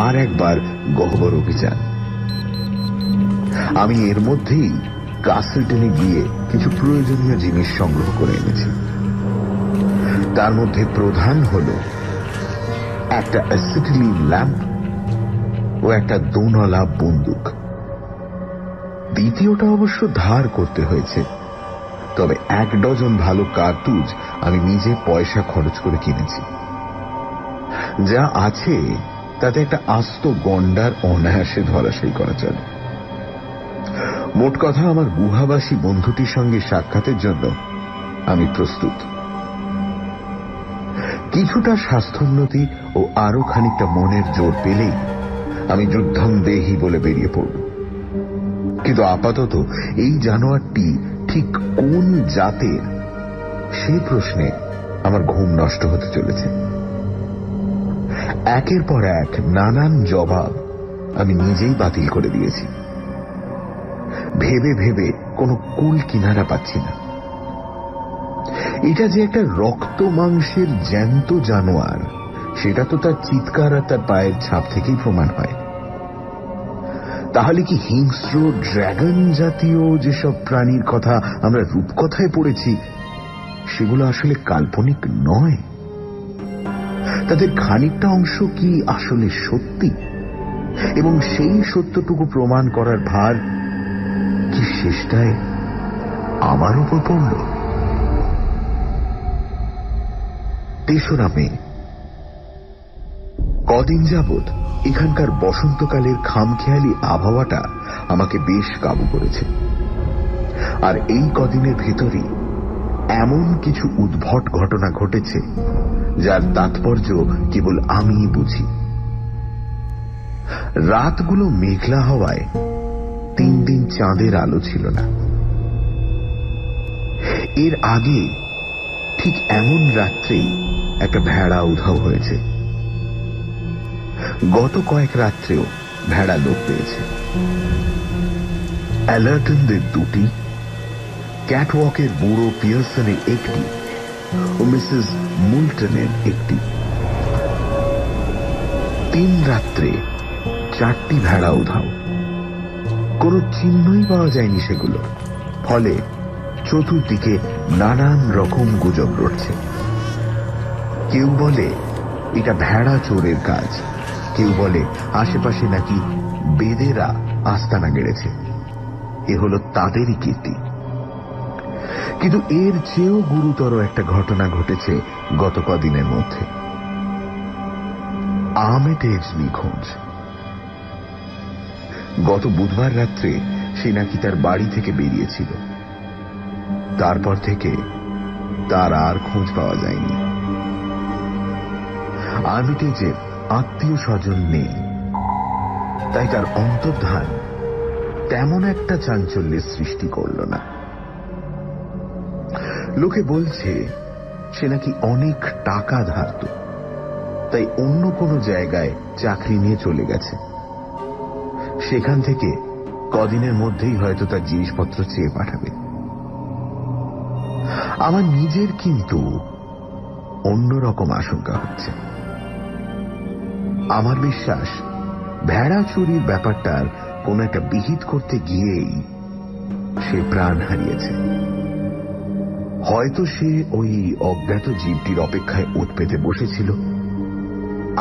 আর একবার গহ্বর অভিযান। আমি এর মধ্যেই কাসলটনে গিয়ে কিছু প্রয়োজনীয় জিনিস সংগ্রহ করে এনেছি। তার মধ্যে প্রধান হল একটা অ্যাসিটিলিন ল্যাম্প ও একটা দোনলা বন্দুক। দ্বিতীয়টা অবশ্য ধার করতে হয়েছে, তবে 1 ডজন ভালো কার্তুজ আমি নিজে পয়সা খরচ করে কিনেছি। যা আছে তাতে একটা আস্ত গন্ডার অনায়াসে ধরাশায়ী করা চলে। মোট কথা, আমার গুহাবাসী বন্ধুটির সঙ্গে সাক্ষাতের জন্য আমি প্রস্তুত। কিছুটা স্বাস্থ্যোন্নতি ও আরো খানিকটা মনের জোর পেলেই আমি যুদ্ধং দেহি বলে বেরিয়ে পড়ব। কিন্তু আপাতত এই জানোয়ারটি ঠিক কোন জাতের, সে প্রশ্নে আমার ঘুম নষ্ট হতে চলেছে। একের পর এক নানান জবাব আমি নিজেই বাতিল করে দিয়েছি। ভেবে ভেবে কোনো কুল কিনারা পাচ্ছি না। এটা যে একটা রক্ত মাংসের জ্যান্ত জানোয়ার, সেটা তো তার চিৎকার আর তার পায়ের ছাপ থেকেই প্রমাণ হয়। তাহলে কি হিংস্র ড্রাগন জাতীয় যেসব প্রাণীর কথা আমরা রূপকথায় পড়েছি, সেগুলো আসলে কাল্পনিক নয়? তাদের খানিকটা অংশ কি আসলে সত্যি? এবং সেই সত্যটুকু প্রমাণ করার ভার কি শেষটায় আমার উপর পড়ল? 3রা মে। কদিন যাবৎ এখানকার বসন্তকালের খামখেয়ালি আবহাওয়াটা আমাকে বেশ কাবু করেছে। আর এই কদিনের ভেতরই এমন কিছু উদ্ভট ঘটনা ঘটেছে যার তাৎপর্য কেবল আমিই বুঝি। রাতগুলো মেঘলা হওয়ায় 3 দিন চাঁদের আলো ছিল না। এর আগে ঠিক এমন রাত্রেই একটা ভেড়া উধাও হয়েছে। গত কয়েক রাত্রেও ভেড়া লোপ পেয়েছে। অ্যালার্টনদের 2টি, ক্যাটওয়াকের বুড়ো পিয়ারসনের 1টি ও মিসেস মুলটনের 1টি। 3 রাত্রে 4টি ভেড়া উধাও। কোনো চিহ্নই পাওয়া যায়নি সেগুলো। ফলে চতুর্দিকে নানান রকম গুজব রটছে। কেউ বলে এটা ভেড়া চোরের কাজ, কেউ বলে আশেপাশে নাকি বেদেরা আস্তানা গেড়েছে। এ হলো তাদেরই কীর্তি। কিন্তু এর চেয়েও গুরুতর একটা ঘটনা ঘটেছে গত কদিনের মধ্যে। আর্মিটেজ নিখোঁজ। গত বুধবার রাত্রে সে নাকি তার বাড়ি থেকে বেরিয়েছিল। তারপর থেকে তার আর খোঁজ পাওয়া যায়নি। আর্মিটেজের আত্মীয় স্বজন নেই, তাই তার অন্তর্ধান তেমন একটা চাঞ্চল্যের সৃষ্টি করল না। লোকে বলছে সে নাকি অনেক টাকা ধারত, তাই অন্য কোনো জায়গায় চাকরি নিয়ে চলে গেছে। সেখান থেকে কদিনের মধ্যেই হয়তো তার জিনিসপত্র চেয়ে পাঠাবে। আমার নিজের কিন্তু অন্যরকম আশঙ্কা হচ্ছে। আমার বিশ্বাস ভেড়া চুরির ব্যাপারটার কোন একটা বিহিত করতে গিয়েই সে প্রাণ হারিয়েছে। হয়তো সে ওই অজ্ঞাত জীবটির অপেক্ষায় ওত পেতে বসেছিল,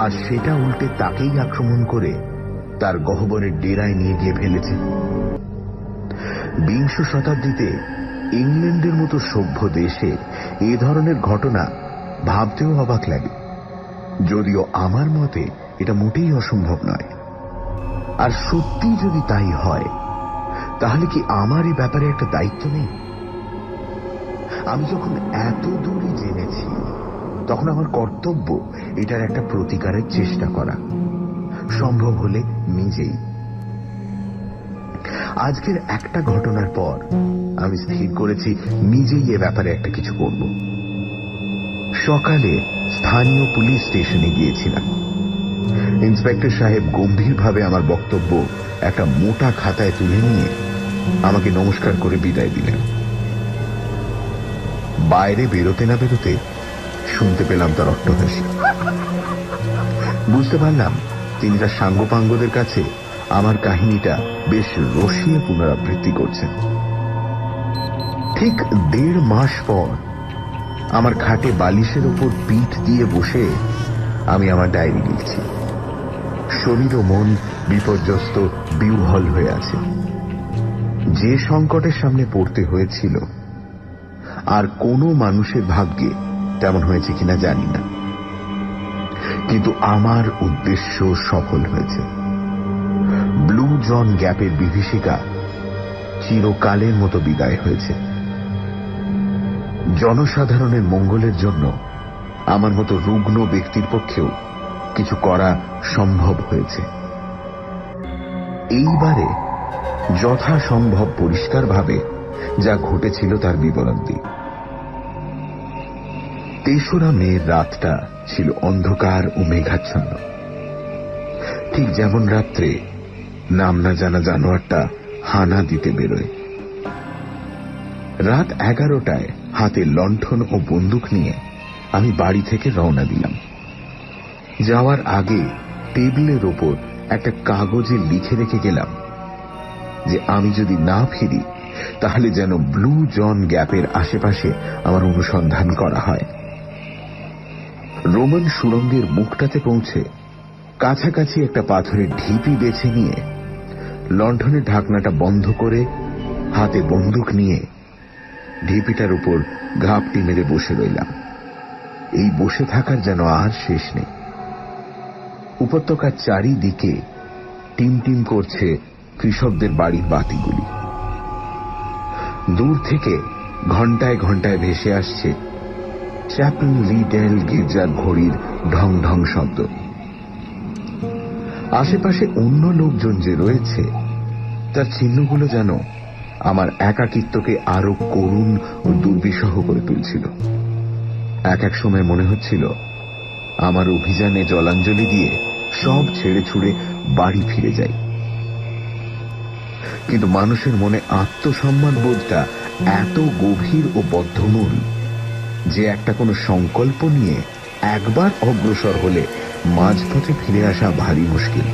আর সেটা উল্টে তাকেই আক্রমণ করে তার গহ্বরের ডেরায় নিয়ে গিয়ে ফেলেছে। 20 শতাব্দীতে ইংল্যান্ডের মতো সভ্য দেশে এ ধরনের ঘটনা ভাবতেও অবাক লাগে, যদিও আমার মতে এটা মোটেই অসম্ভব নয়। আর সত্যি যদি তাই হয়, তাহলে কি আমার এই ব্যাপারে একটা দায়িত্ব নেই? আমি যখন এত দূরই জেনেছি, তখন আমার কর্তব্য এটার একটা প্রতিকারের চেষ্টা করা, সম্ভব হলে নিজেই। আজকের একটা ঘটনার পর আমি স্থির করেছি নিজেই এ ব্যাপারে একটা কিছু করব। সকালে স্থানীয় পুলিশ স্টেশনে গিয়েছিলাম। ইন্সপেক্টর সাহেব গম্ভীরভাবে আমার বক্তব্য একটা মোটা খাতায় তুলে নিয়ে আমাকে নমস্কার করে বিদায় দিলেন। বাইরে বেরোতে না বেরোতে শুনতে পেলাম তার অট্টহাসি। বুঝতে পারলাম তিনি তার সাঙ্গপাঙ্গদের কাছে আমার কাহিনীটা বেশ রসিয়ে পুনরাবৃত্তি করছেন। ঠিক 1.5 মাস পর আমার খাটে বালিশের ওপর পিঠ দিয়ে বসে আমি আমার ডায়েরি লিখছি। শরীর ও মন বিপর্যস্ত, বিহ্বল হয়ে আছে। যে সংকটের সামনে পড়তে হয়েছিল, আর কোনো মানুষের ভাগ্যে তেমন হয়েছে কিনা জানি না, কিন্তু আমার উদ্দেশ্য সফল হয়েছে। ব্লু জন গ্যাপের বিভীষিকা চিরকালের মতো বিদায় হয়েছে। জনসাধারণের মঙ্গলের জন্য আমার মতো রুগ্ন ব্যক্তির পক্ষেও কিছু করা সম্ভব হয়েছে। এইবারে যথাসম্ভব পরিষ্কারভাবে যা ঘটেছিল তার বিবরণ দিই। 3রা মের রাতটা ছিল অন্ধকার ও মেঘাচ্ছন্ন। ঠিক যেমন রাত্রে নাম না জানা জানোয়ারটা হানা দিতে বেরোয়। রাত 11টায় হাতে লণ্ঠন ও বন্দুক নিয়ে আমি বাড়ি থেকে রওনা দিলাম। যাওয়ার আগে টেবিলের ওপর একটা কাগজে লিখে রেখে গেলাম যে আমি যদি না ফিরি তাহলে যেন ব্লু জন গ্যাপের আশেপাশে আমার অনুসন্ধান করা হয়। রোমান সুড়ঙ্গের মুখটাতে পৌঁছে কাছাকাছি একটা পাথরের ঢিপি বেছে নিয়ে লণ্ঠনের ঢাকনাটা বন্ধ করে হাতে বন্দুক নিয়ে ঢিপিটার উপর ঘাপটি মেরে বসে রইলাম। এই বসে থাকার যেন আর শেষ নেই। উপত্যকার চারিদিকে টিম টিম করছে কৃষকদের বাড়ির বাতিগুলি। দূর থেকে ঘন্টায় ঘন্টায় ভেসে আসছে চ্যাপেল লিডেল গির্জার ঘড়ির ঢং ঢং শব্দ। আশেপাশে অন্য লোকজন যে রয়েছে তার চিহ্নগুলো যেন আমার একাকিত্বকে আরো করুণ ও দুর্বিষহ করে তুলছিল। এক এক সময় মনে হচ্ছিল আমার অভিযানে জলাঞ্জলি দিয়ে সব ছেড়ে ছুড়ে বাড়ি ফিরে যাই। কিন্তু মানুষের মনে আত্মসম্মান বোধটা এত গভীর ও বদ্ধমূল যে একটা কোনো সংকল্প নিয়ে একবার অগ্রসর হলে মাঝপথে ফিরে আসা ভারী মুশকিল।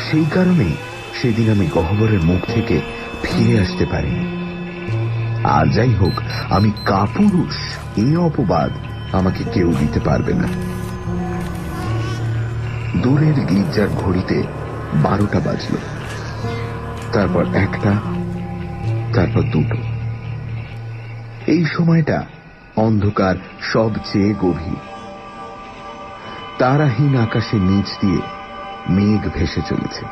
সেই কারণেই সেদিন আমি গহ্বরের মুখ থেকে ফিরে আসতে পারিনি। আর যাই হোক, আমি কাপুরুষ এই অপবাদ আমাকে কেউ দিতে পারবে না। দূরের গির্জার ঘড়িতে 12টা বাজল, তারপর 1টা, তারপর 2টো। এই সময়টা অন্ধকার সবচেয়ে গভীর। তারাহীন আকাশের নিচ দিয়ে মেঘ ভেসে চলেছে।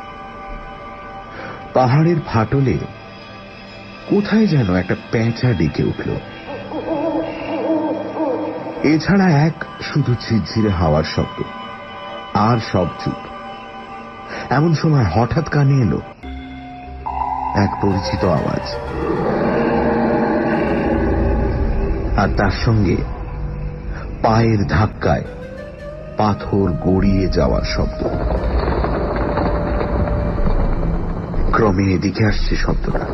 পাহাড়ের ফাটলে কোথায় যেন একটা পেঁচা ডেকে উঠল। এছাড়া এক শুধু ঝিরঝিরে হাওয়ার শব্দ, আর সব চুপ। এমন সময় হঠাৎ কানে এলো এক পরিচিত আওয়াজ, আর তার সঙ্গে পায়ের ধাক্কায় পাথর গড়িয়ে যাওয়ার শব্দ। ক্রমে এদিকে আসছে শব্দটা,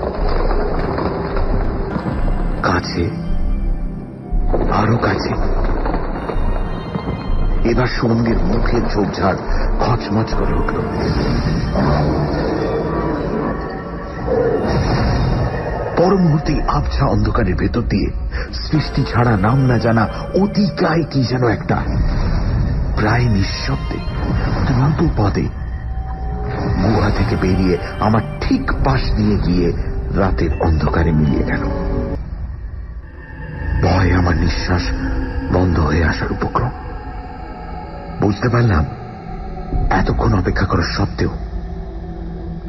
কাছে, আরো কাছে। এবার সুরঙ্গের মুখের ঝোপঝাড় খচমচ করে উঠল। পর মুহূর্তেই আবছা অন্ধকারের ভেতর দিয়ে সৃষ্টি ছাড়া নাম না জানা অতিকায় কি যেন একটা প্রায় নিঃশব্দে দ্রুত পদে গুহা থেকে বেরিয়ে আমার ঠিক পাশ দিয়ে গিয়ে রাতের অন্ধকারে মিলিয়ে গেল। ভয়ে আমার নিঃশ্বাস বন্ধ হয়ে আসার উপক্রম। বুঝতে পারলাম এতক্ষণ অপেক্ষা করার সত্ত্বেও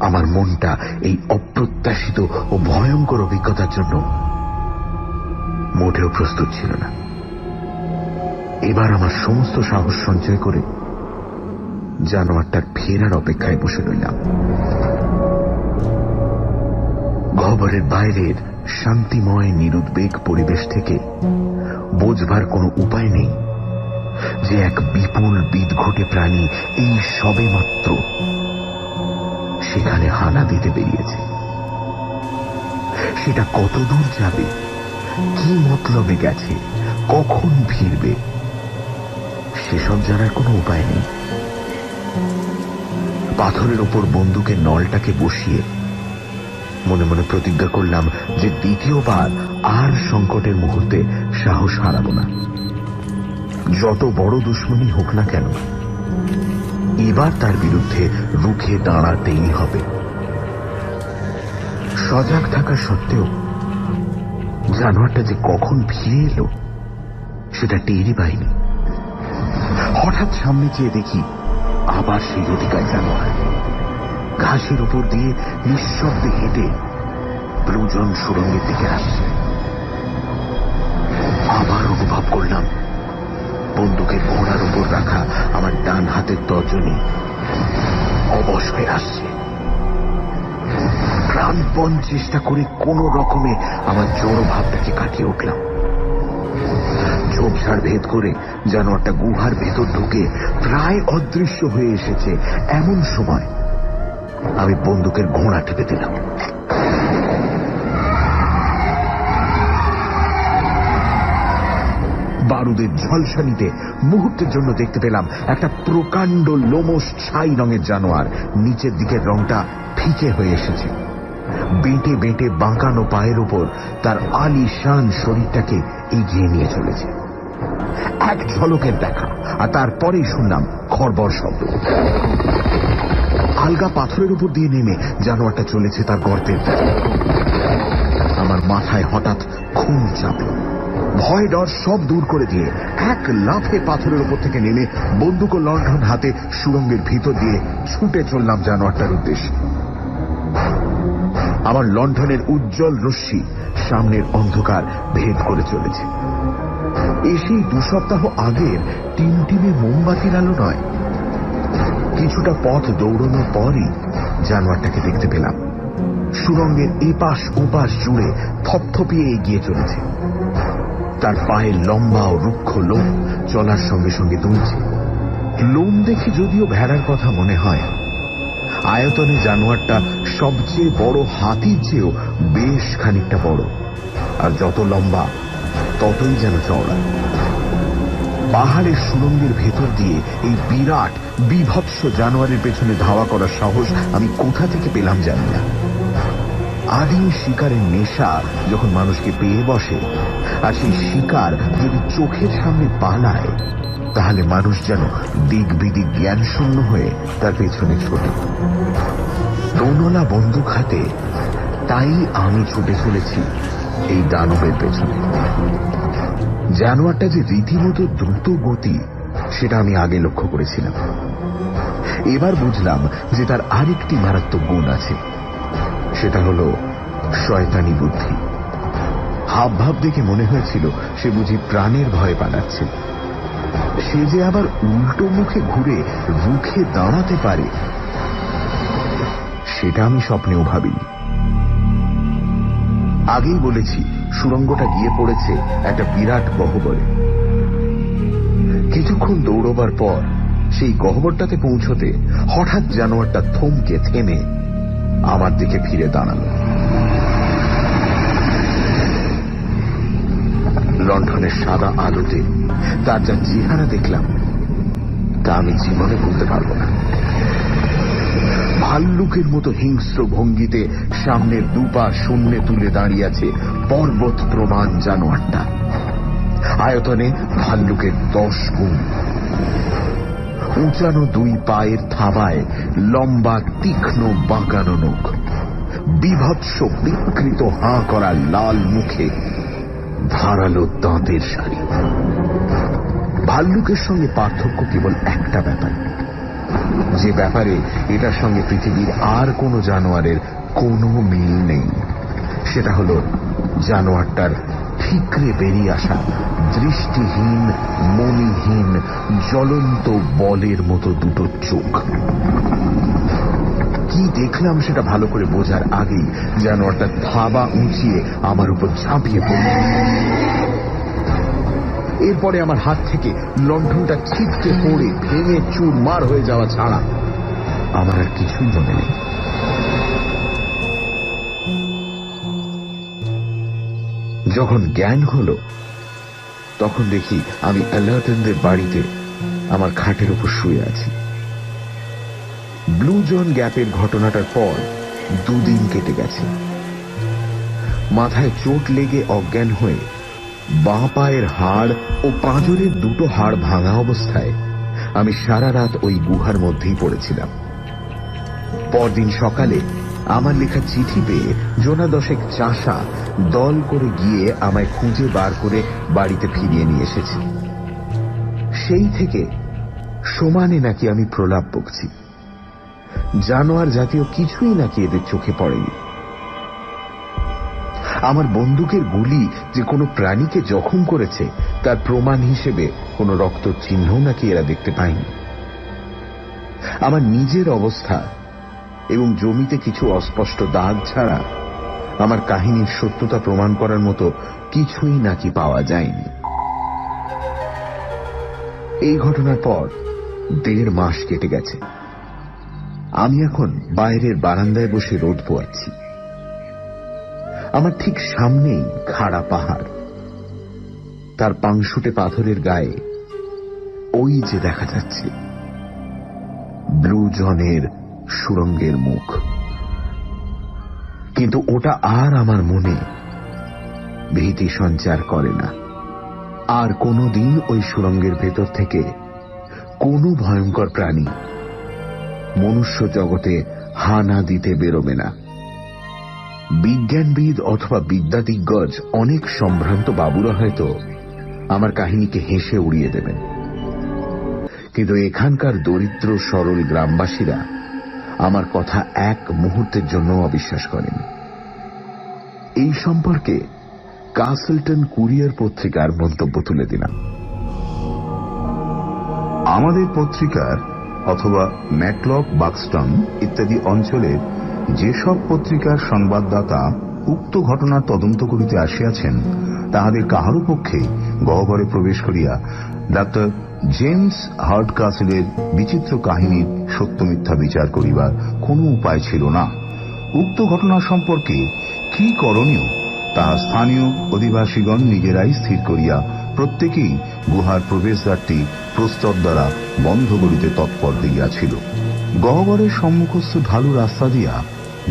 আমার মনটা এই অপ্রত্যাশিত ও ভয়ঙ্কর অভিজ্ঞতার জন্য মোটেও প্রস্তুত ছিল না। এবার আমার সমস্ত সাহস সঞ্চয় করে জানোয়ারটার ফেরার অপেক্ষায় বসে রইলাম। গহ্বরের বাইরের শান্তিময় নিরুদ্বেগ পরিবেশ থেকে বোঝবার কোনো উপায় নেই যে এক বিপুল বিদঘটে প্রাণী এই সবে মাত্র সেখানে হানা দিতে বেরিয়েছে। সেটা কত দূর যাবে, কি মতলবে গেছে, কখন ফিরবে, সেসব জানার কোনো উপায় নেই। পাথরের ওপর বন্দুকের নলটাকে বসিয়ে মনে মনে প্রতিজ্ঞা করলাম যে দ্বিতীয়বার আর সংকটের মুহূর্তে সাহস হারাবো না। যত বড় দুশ্মনী হোক না কেন, এবার তার বিরুদ্ধে রুখে দাঁড়াতেই হবে। সজাগ থাকা সত্ত্বেও জানোয়ারটা যে কখন ফিরে এলো সেটা টেরই পাইনি। হঠাৎ সামনে চেয়ে দেখি আবার সেই অধিকার জানোয়ার ঘাসের উপর দিয়ে নিঃশব্দে হেঁটে ব্লুজন সুরঙ্গের দিকে আসছে। আবার অনুভব করলাম বন্দুকের ঘোড়ার উপর রাখা আমার ডান হাতের তর্জনী অবশ হয়ে আসছে। প্রাণপণ চেষ্টা করে কোন রকমে আমার জড়ো ভাবটাকে কাটিয়ে উঠলাম। ঝোপঝাড় ভেদ করে জানোয়ারটা গুহার ভেতর ঢুকে প্রায় অদৃশ্য হয়ে এসেছে। এমন সময় আমি বন্দুকের ঘোড়া টিপে দিলাম। বারুদের ঝলসানিতে মুহূর্তের জন্য দেখতে পেলাম একটা প্রকাণ্ড লোমশ ছাই রঙের জানোয়ার নিচের দিকের রংটা ফিকে হয়ে এসেছে। বেঁটে বেঁটে বাঁকানো পায়ের উপর তার আলিশান শরীরটাকে এগিয়ে নিয়ে চলেছে। এক ঝলকের দেখা, আর তারপরেই শুনলাম খড়বড় শব্দ। আলগা পাথরের উপর দিয়ে নেমে জানোয়ারটা চলেছে তার গর্তের দিকে। আমার মাথায় হঠাৎ খুন চাপল। ভয় ডর সব দূর করে দিয়ে এক লাফে পাথরের উপর থেকে নেমে বন্দুক ও লণ্ঠন হাতে সুড়ঙ্গের ভিতর দিয়ে ছুটে চললাম জানোয়ারটার উদ্দেশ্যে। আমার লণ্ঠনের উজ্জ্বল রশ্মি সামনের অন্ধকার ভেদ করে চলেছে। এসেই 2 সপ্তাহ আগের টিমটিমে মোমবাতির আলো নয়। কিছুটা পথ দৌড়ানোর পরই জানোয়ারটাকে দেখতে পেলাম। সুড়ঙ্গের এপাশ ওপাশ জুড়ে থপথপিয়ে এগিয়ে চলেছে। তার পায়ের লম্বা ও রুক্ষ লোম চলার সঙ্গে সঙ্গে দুলছে। লোম দেখে যদিও ভেড়ার কথা মনে হয়, আয়তনে জানোয়ারটা সবচেয়ে বড় হাতির চেয়েও বেশ খানিকটা বড়, আর যত লম্বা ততই যেন চওড়া। পাহাড়ের সুড়ঙ্গের ভেতর দিয়ে এই বিরাট বিভৎস জানোয়ারের পেছনে ধাওয়া করার সাহস আমি কোথা থেকে পেলাম জানি না। আদিম শিকারের নেশা যখন মানুষকে পেয়ে বসে, আর সেই শিকার যদি চোখের সামনে পালায়, তাহলে মানুষ যেন দিক বিদিক জ্ঞান শূন্য হয়ে তার পেছনে ছোটে। দোনলা বন্দুক হাতে তাই আমি ছুটে চলেছি এই দানবের পেছনে। জানোয়ারটা যে রীতিমতো দ্রুত গতি, সেটা আমি আগে লক্ষ্য করেছিলাম। এবার বুঝলাম যে তার আরেকটি মারাত্মক গুণ আছে, সেটা হলো শয়তানি বুদ্ধি। হাবভাব দেখে মনে হয়েছিল সে বুঝি প্রাণের ভয়ে পালাচ্ছে। সে যে আবার উল্টো মুখে ঘুরে রুখে দাঁড়াতে পারে, সেটা আমি স্বপ্নেও ভাবিনি। আগেই বলেছি, সুড়ঙ্গটা গিয়ে পড়েছে একটা বিরাট গহ্বরে। কিছুক্ষণ দৌড়বার পর সেই গহ্বরটাতে পৌঁছতে হঠাৎ জানোয়ারটা থমকে থেমে আমার দিকে ফিরে দাঁড়ালো। লণ্ঠনের সাদা আলোতে তার যা চেহারা দেখলাম, তা আমি জীবনে ভুলতে পারব না। ভাল্লুকের মতো হিংস্র ভঙ্গিতে সামনের 2 পা শূন্যে তুলে দাঁড়িয়ে আছে পর্বত প্রমাণ জানোয়ারটা। আয়তনে ভাল্লুকের 10 গুণ। উঁচানো 2 পায়ের থাবায় লম্বা তীক্ষ্ণ বাঁকানো নখ, বিভৎস বিকৃত হাঁ করা লাল মুখে ধারালো দাঁতের সারি। ভাল্লুকের সঙ্গে পার্থক্য কেবল একটা ব্যাপার, যে ব্যাপারে এটার সঙ্গে পৃথিবীর আর কোনো জানোয়ারের কোনো মিল নেই। সেটা হলো জানোয়ারটার ঠিকরে বেরিয়ে আসা দৃষ্টিহীন, মনিহীন, জ্বলন্ত বলের মতো 2 চোখ। কি দেখলাম সেটা ভালো করে বোঝার আগেই জানোয়ারটা থাবা উঁচিয়ে আমার উপর ঝাঁপিয়ে পড়ল। এরপরে আমার হাত থেকে লণ্ঠনটা ছিটকে পড়ে ভেঙে চুরমার হয়ে যাওয়া ছাড়া আমার আর কিছুই মনে নেই। যখন জ্ঞান হলো, তখন দেখি আমি অ্যালার্টনদের বাড়িতে আমার খাটের উপর শুয়ে আছি। ব্লু জন গ্যাপের ঘটনাটার পর 2 দিন কেটে গেছে। মাথায় চোট লেগে অজ্ঞান হয়ে বাঁ পায়ের হাড় ও পাঁজরের 2 হাড় ভাঙা অবস্থায় আমি সারা রাত ওই গুহার মধ্যেই পড়েছিলাম। পরদিন সকালে আমার লেখা চিঠি পেয়ে 10 চাষা দল করে গিয়ে আমায় খুঁজে বার করে বাড়িতে ফিরিয়ে নিয়ে এসেছে। সেই থেকে সমানে নাকি আমি প্রলাপ বকছি। জানোয়ার জাতীয় কিছুই নাকি এদের চোখে পড়েনি। আমার বন্দুকের গুলি যে কোনো প্রাণীকে জখম করেছে তার প্রমাণ হিসেবে কোনো রক্ত চিহ্ন নাকি এরা দেখতে পায়নি। আমার নিজের অবস্থা এবং জমিতে কিছু অস্পষ্ট দাগ ছাড়া আমার কাহিনীর সত্যতা প্রমাণ করার মতো কিছুই নাকি পাওয়া যায়নি। এই ঘটনার পর 1.5 মাস কেটে গেছে। আমি এখন বাইরের বারান্দায় বসে রোদ পোয়াচ্ছি। আমার ঠিক সামনেই খাড়া পাহাড়, তার পাংশুটে পাথরের গায়ে ওই যে দেখা যাচ্ছে ব্লু জনের সুড়ঙ্গের মুখ। কিন্তু ওটা আর আমার মনে ভীতি সঞ্চার করে না। আর কোনোদিন ওই সুড়ঙ্গের ভেতর থেকে কোনো ভয়ঙ্কর প্রাণী মনুষ্য জগতে হা না দিতে বেরোবে না। বিজ্ঞানবিদ অথবা বিদ্যাদিগ্গজ অনেক সম্ভ্রান্ত বাবুরা হয়তো আমার কাহিনীকে হেসে উড়িয়ে দেবেন, কিন্তু এখানকার দরিদ্র সরল গ্রামবাসীরা আমার কথা এক মুহূর্তের জন্য অবিশ্বাস করেন। এই সম্পর্কে কাসলটন কুরিয়ার পত্রিকার মন্তব্য তুলে দিলাম। আমাদের পত্রিকার অথবা ম্যাকলক, বাক্সটন ইত্যাদি অঞ্চলের যেসব পত্রিকার সংবাদদাতা উক্ত ঘটনার তদন্ত করিতে আসিয়াছেন, তাহাদের কাহারও পক্ষে গহ্বরে প্রবেশ করিয়া ডাক্তার জেমস হার্ডকাসলের বিচিত্র কাহিনীর সত্য মিথ্যা বিচার করিবার কোন উপায় ছিল না। উক্ত ঘটনা সম্পর্কে কি করণীয় তাহা স্থানীয় অধিবাসীগণ নিজেরাই স্থির করিয়া প্রত্যেকেই গুহার প্রবেশদ্বারটি প্রস্তর দ্বারা বন্ধ করিতে তৎপর হইয়াছিল। গহ্বরের সম্মুখস্থ ঢালু রাস্তা দিয়া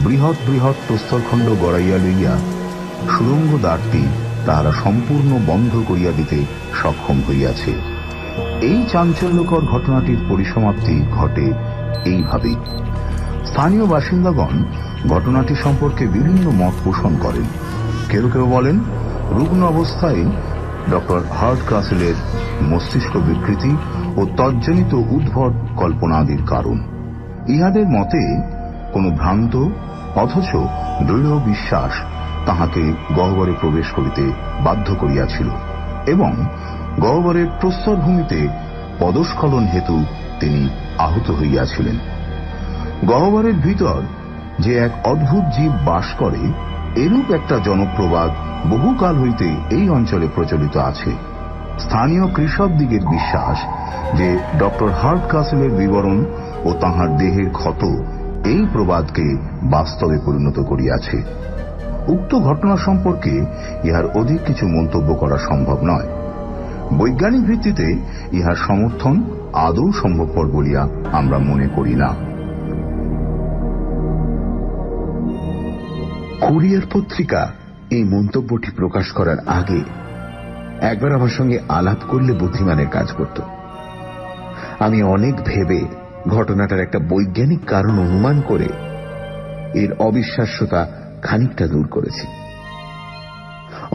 বৃহৎ বৃহৎ প্রস্তরখণ্ড গড়াইয়া লইয়া সুড়ঙ্গ দ্বারটি তাহারা সম্পূর্ণ বন্ধ করিয়া দিতে সক্ষম হইয়াছে। এই চাঞ্চল্যকর ঘটনাটির পরিসমাপ্তি ঘটে এইভাবেই। স্থানীয় বাসিন্দাগণ ঘটনাটি সম্পর্কে বিভিন্ন মত পোষণ করেন। কেউ কেউ বলেন রুগ্ন অবস্থায় ডক্টর হার্ডকাসলের মস্তিষ্ক বিকৃতি ও তজ্জনিত উদ্ভট কল্পনাদির কারণ। ইহাদের মতে কোন ভ্রান্ত অথচ দৃঢ় বিশ্বাস তাহাকে গহ্বরে প্রবেশ করিতে বাধ্য করিয়াছিল এবং গহ্বরের প্রস্তরভূমিতে পদস্খলন হেতু তিনি আহত হইয়াছিলেন। গহ্বরের ভিতর যে এক অদ্ভুত জীব বাস করে, এরূপ একটা জনপ্রবাদ বহুকাল হইতে এই অঞ্চলে প্রচলিত আছে। স্থানীয় কৃষকদিগের বিশ্বাস যে ডক্টর হার্ডকাসলের বিবরণ ও তাহার দেহের ক্ষত এই প্রবাদকে বাস্তবে পরিণত করিয়াছে। উক্ত ঘটনা সম্পর্কে ইহার অধিক কিছু মন্তব্য করা সম্ভব নয়। বৈজ্ঞানিক ভিত্তিতে ইহার সমর্থন আদৌ সম্ভবপর বলিয়া আমরা মনে করি না। কুরিয়ার পত্রিকা এই মন্তব্যটি প্রকাশ করার আগে একবার আমার সঙ্গে আলাপ করলে বুদ্ধিমানের কাজ করত। আমি অনেক ভেবে ঘটনাটার একটা বৈজ্ঞানিক কারণ অনুমান করে এর অবিশ্বাস্যতা খানিকটা দূর করেছি।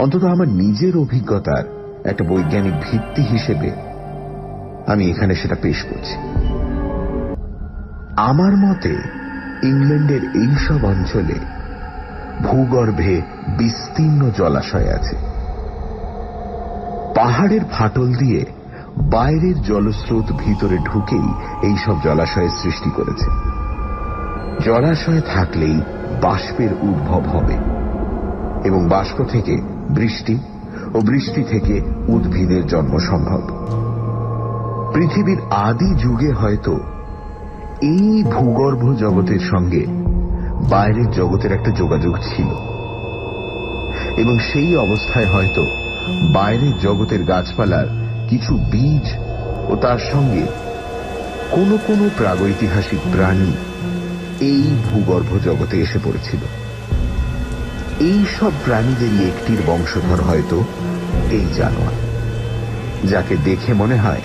অন্তত আমার নিজের অভিজ্ঞতার একটা বৈজ্ঞানিক ভিত্তি হিসেবে আমি এখানে সেটা পেশ করছি। আমার মতে ইংল্যান্ডের এইসব অঞ্চলে ভূগর্ভে বিস্তীর্ণ জলাশয় আছে। পাহাড়ের ফাটল দিয়ে বাইরের জলস্রোত ভিতরে ঢুকেই এইসব জলাশয়ের সৃষ্টি করেছে। জলাশয় থাকলেই বাষ্পের উদ্ভব হবে এবং বাষ্প থেকে বৃষ্টি ও বৃষ্টি থেকে উদ্ভিদের জন্ম সম্ভব। পৃথিবীর আদি যুগে হয়তো এই ভূগর্ভ জগতের সঙ্গে বাইরের জগতের একটা যোগাযোগ ছিল এবং সেই অবস্থায় হয়তো বাইরের জগতের গাছপালার কিছু বীজ ও তার সঙ্গে কোনো কোনো প্রাগৈতিহাসিক প্রাণী এই ভূগর্ভ জগতে এসে পড়েছিল। এই সব প্রাণীদেরই একটির বংশধর হয়তো এই জানোয়ার, যাকে দেখে মনে হয়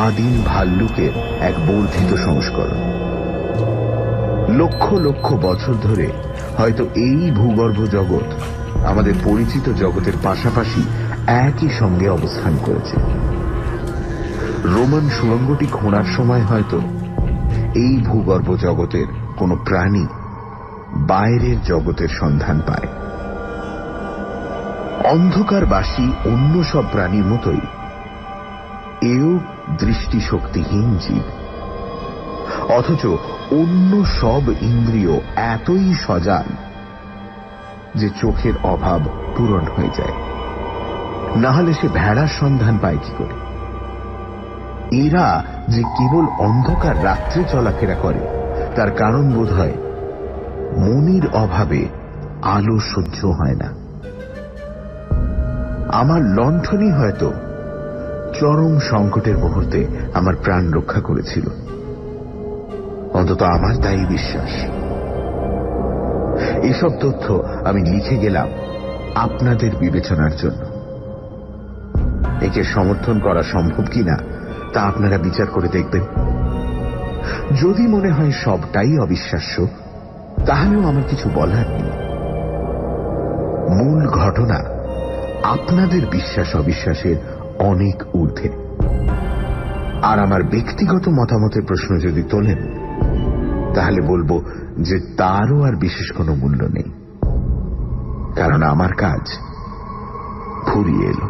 আদিম ভাল্লুকের এক বর্ধিত সংস্করণ। লক্ষ লক্ষ বছর ধরে হয়তো এই ভূগর্ভ জগৎ আমাদের পরিচিত জগতের পাশাপাশি একই সঙ্গে অবস্থান করেছে। রোমান সুড়ঙ্গটি খোঁড়ার সময় হয়তো এই ভূগর্ভ জগতের কোন প্রাণী বাইরের জগতের সন্ধান পায়। অন্ধকারবাসী অন্য সব প্রাণীর মতোই এও দৃষ্টিশক্তিহীন জীব, অথচ অন্য সব ইন্দ্রিয় এতই সজাগ যে চোখের অভাব পূরণ হয়ে যায়। না হলে সে ভেড়ার সন্ধান পায় কি করে? এরা যে কেবল অন্ধকার রাত্রে চলাফেরা করে তার কারণ বোধ হয় মনির অভাবে আলো সহ্য হয় না। আমার লণ্ঠনই হয়তো চরম সংকটের মুহূর্তে আমার প্রাণ রক্ষা করেছিল, অন্তত আমার তাই বিশ্বাস। এসব তথ্য আমি লিখে গেলাম আপনাদের বিবেচনার জন্য। একে সমর্থন করা সম্ভব কিনা তা আপনারা বিচার করে দেখবেন। যদি মনে হয় সবটাই অবিশ্বাস্য, তাহলেও আমার কিছু বলার নেই। মূল ঘটনা আপনাদের বিশ্বাস অবিশ্বাসের অনেক ঊর্ধ্বে। আর আমার ব্যক্তিগত মতামতের প্রশ্ন যদি তোলেন, তাহলে বলবো যে তারও আর বিশেষ কোনো মূল্য নেই, কারণ আমার কাজ ফুরিয়ে এলো।